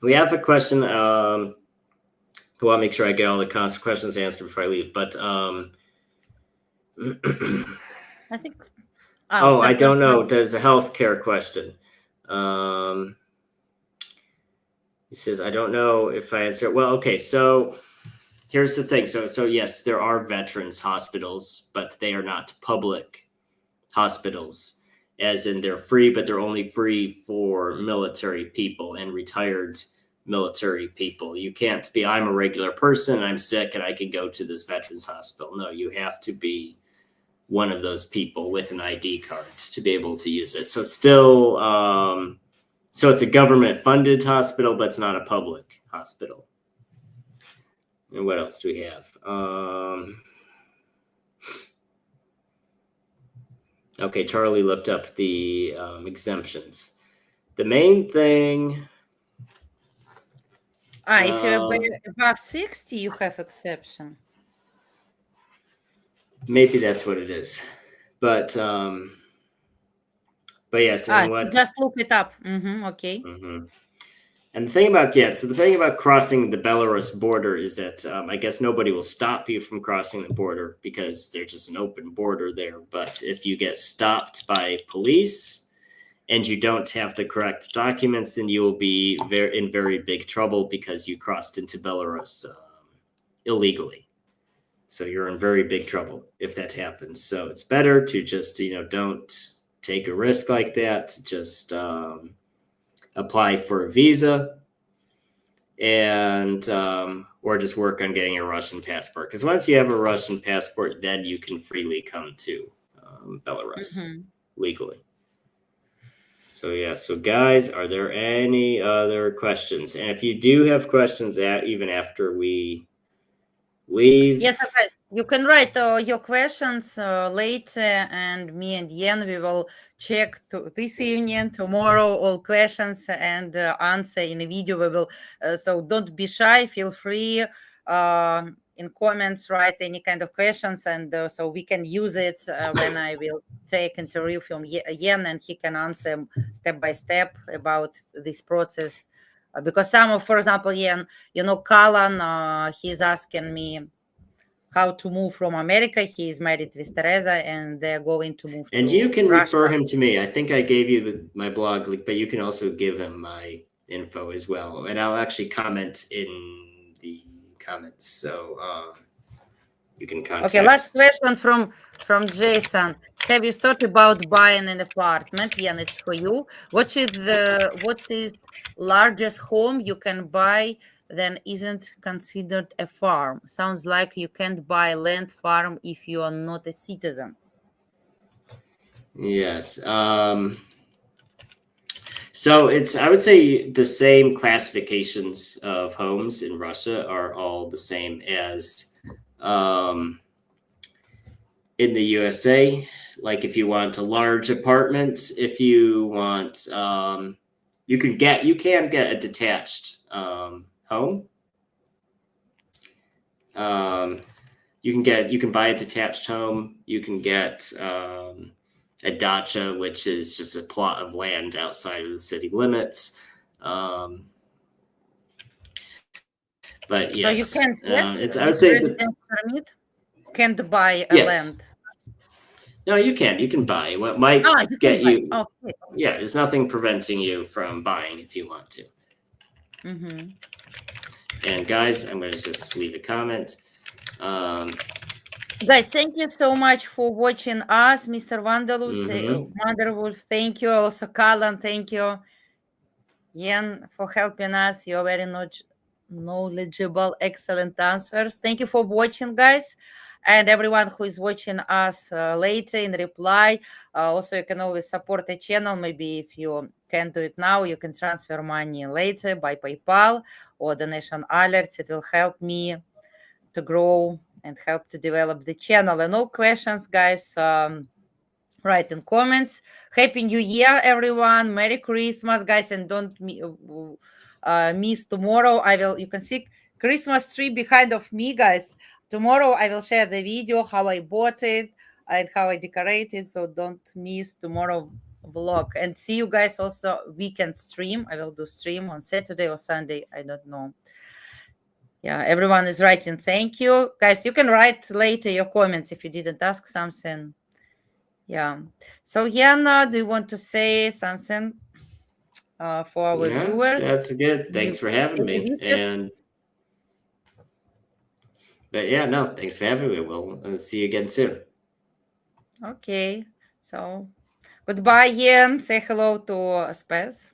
We have a question. I want to make sure I get all the questions answered before I leave. But I think. I don't know. There's a healthcare question. He says, I don't know if I answer. Well, okay, so here's the thing. So yes, there are veterans hospitals, but they are not public hospitals, as in they're free, but they're only free for military people and retired military people. You can't be, I'm a regular person, I'm sick, and I can go to this veterans hospital. No, you have to be one of those people with an ID card to be able to use it. So it's still, so it's a government funded hospital, but it's not a public hospital. And what else do we have? Okay, Charlie looked up the exemptions. The main thing. If you're above 60, you have exception. Maybe that's what it is, but yes, and what? Just look it up. Okay. Mm-hmm. And the thing about so the thing about crossing the Belarus border is that I guess nobody will stop you from crossing the border because there's just an open border there. But if you get stopped by police and you don't have the correct documents, then you will be in very big trouble because you crossed into Belarus illegally. So you're in very big trouble if that happens. So it's better to just, don't take a risk like that. Just apply for a visa and or just work on getting a Russian passport. Because once you have a Russian passport, then you can freely come to Belarus legally. So so guys, are there any other questions? And if you do have questions, even after we leave, yes, guys, you can write your questions later, and me and Yen, we will check this evening, tomorrow, all questions and answer in a video. We will so don't be shy, feel free in comments, write any kind of questions, and so we can use it when I will take interview from Yen, and he can answer step by step about this process. Because some of, for example, Yen, Kalan, he's asking me how to move from America. He is married with Teresa, and they're going to move and to you can Russia. refer him to me. I think I gave you my blog link, but you can also give him my info as well. And I'll actually comment in the comments. So you can contact. Okay, last question from Jason. Have you thought about buying an apartment? Yeah, it's for you. What is largest home you can buy then isn't considered a farm? Sounds like you can't buy land farm if you are not a citizen. Yes. So I would say the same classifications of homes in Russia are all the same as in the USA. Like if you want a large apartment, if you want, you can get a detached home. You can buy a detached home. You can get a dacha, which is just a plot of land outside of the city limits. But yes, So you can't, I would say residence permit can't buy a yes. land. No, you can. You can buy. What might you get you? Okay. Yeah, there's nothing preventing you from buying if you want to. And guys, I'm going to just leave a comment. Guys, thank you so much for watching us, Mr. Wanderwolf. Thank you. Also, Kalan, thank you. Yen, for helping us. You're very knowledgeable, excellent answers. Thank you for watching, guys. And everyone who is watching us later in reply. Also, you can always support the channel. Maybe if you can't do it now, you can transfer money later by PayPal or donation alerts. It will help me to grow and help to develop the channel. And all questions, guys, write in comments. Happy New Year, everyone. Merry Christmas, guys. And don't miss tomorrow. You can see Christmas tree behind of me, guys. Tomorrow I will share the video how I bought it and how I decorated. So don't miss tomorrow vlog. And see you guys also weekend stream. I will do stream on Saturday or Sunday. I don't know. Yeah, everyone is writing. Thank you. Guys, you can write later your comments if you didn't ask something. Yeah. So, Yana, do you want to say something? for our Yeah, viewers. that's good. Thanks Any, for having any me. wishes? But yeah, no, thanks for having me. We'll see you again soon. Okay. So goodbye, Ian. Say hello to Spez.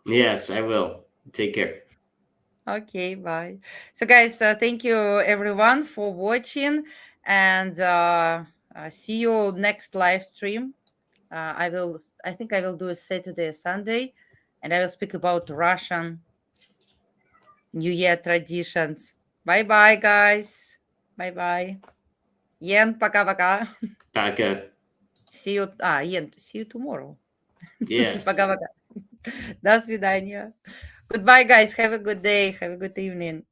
Yes, I will. Take care. Okay, bye. So, guys, thank you everyone for watching, and see you next live stream. I think I will do a Saturday, Sunday, and I will speak about Russian New Year traditions. Bye, bye, guys. Bye, bye. Yen, пока-пока. Taka. See you. Yen, see you tomorrow. Yes. Пока-пока. До свидания. Goodbye, guys. Have a good day. Have a good evening.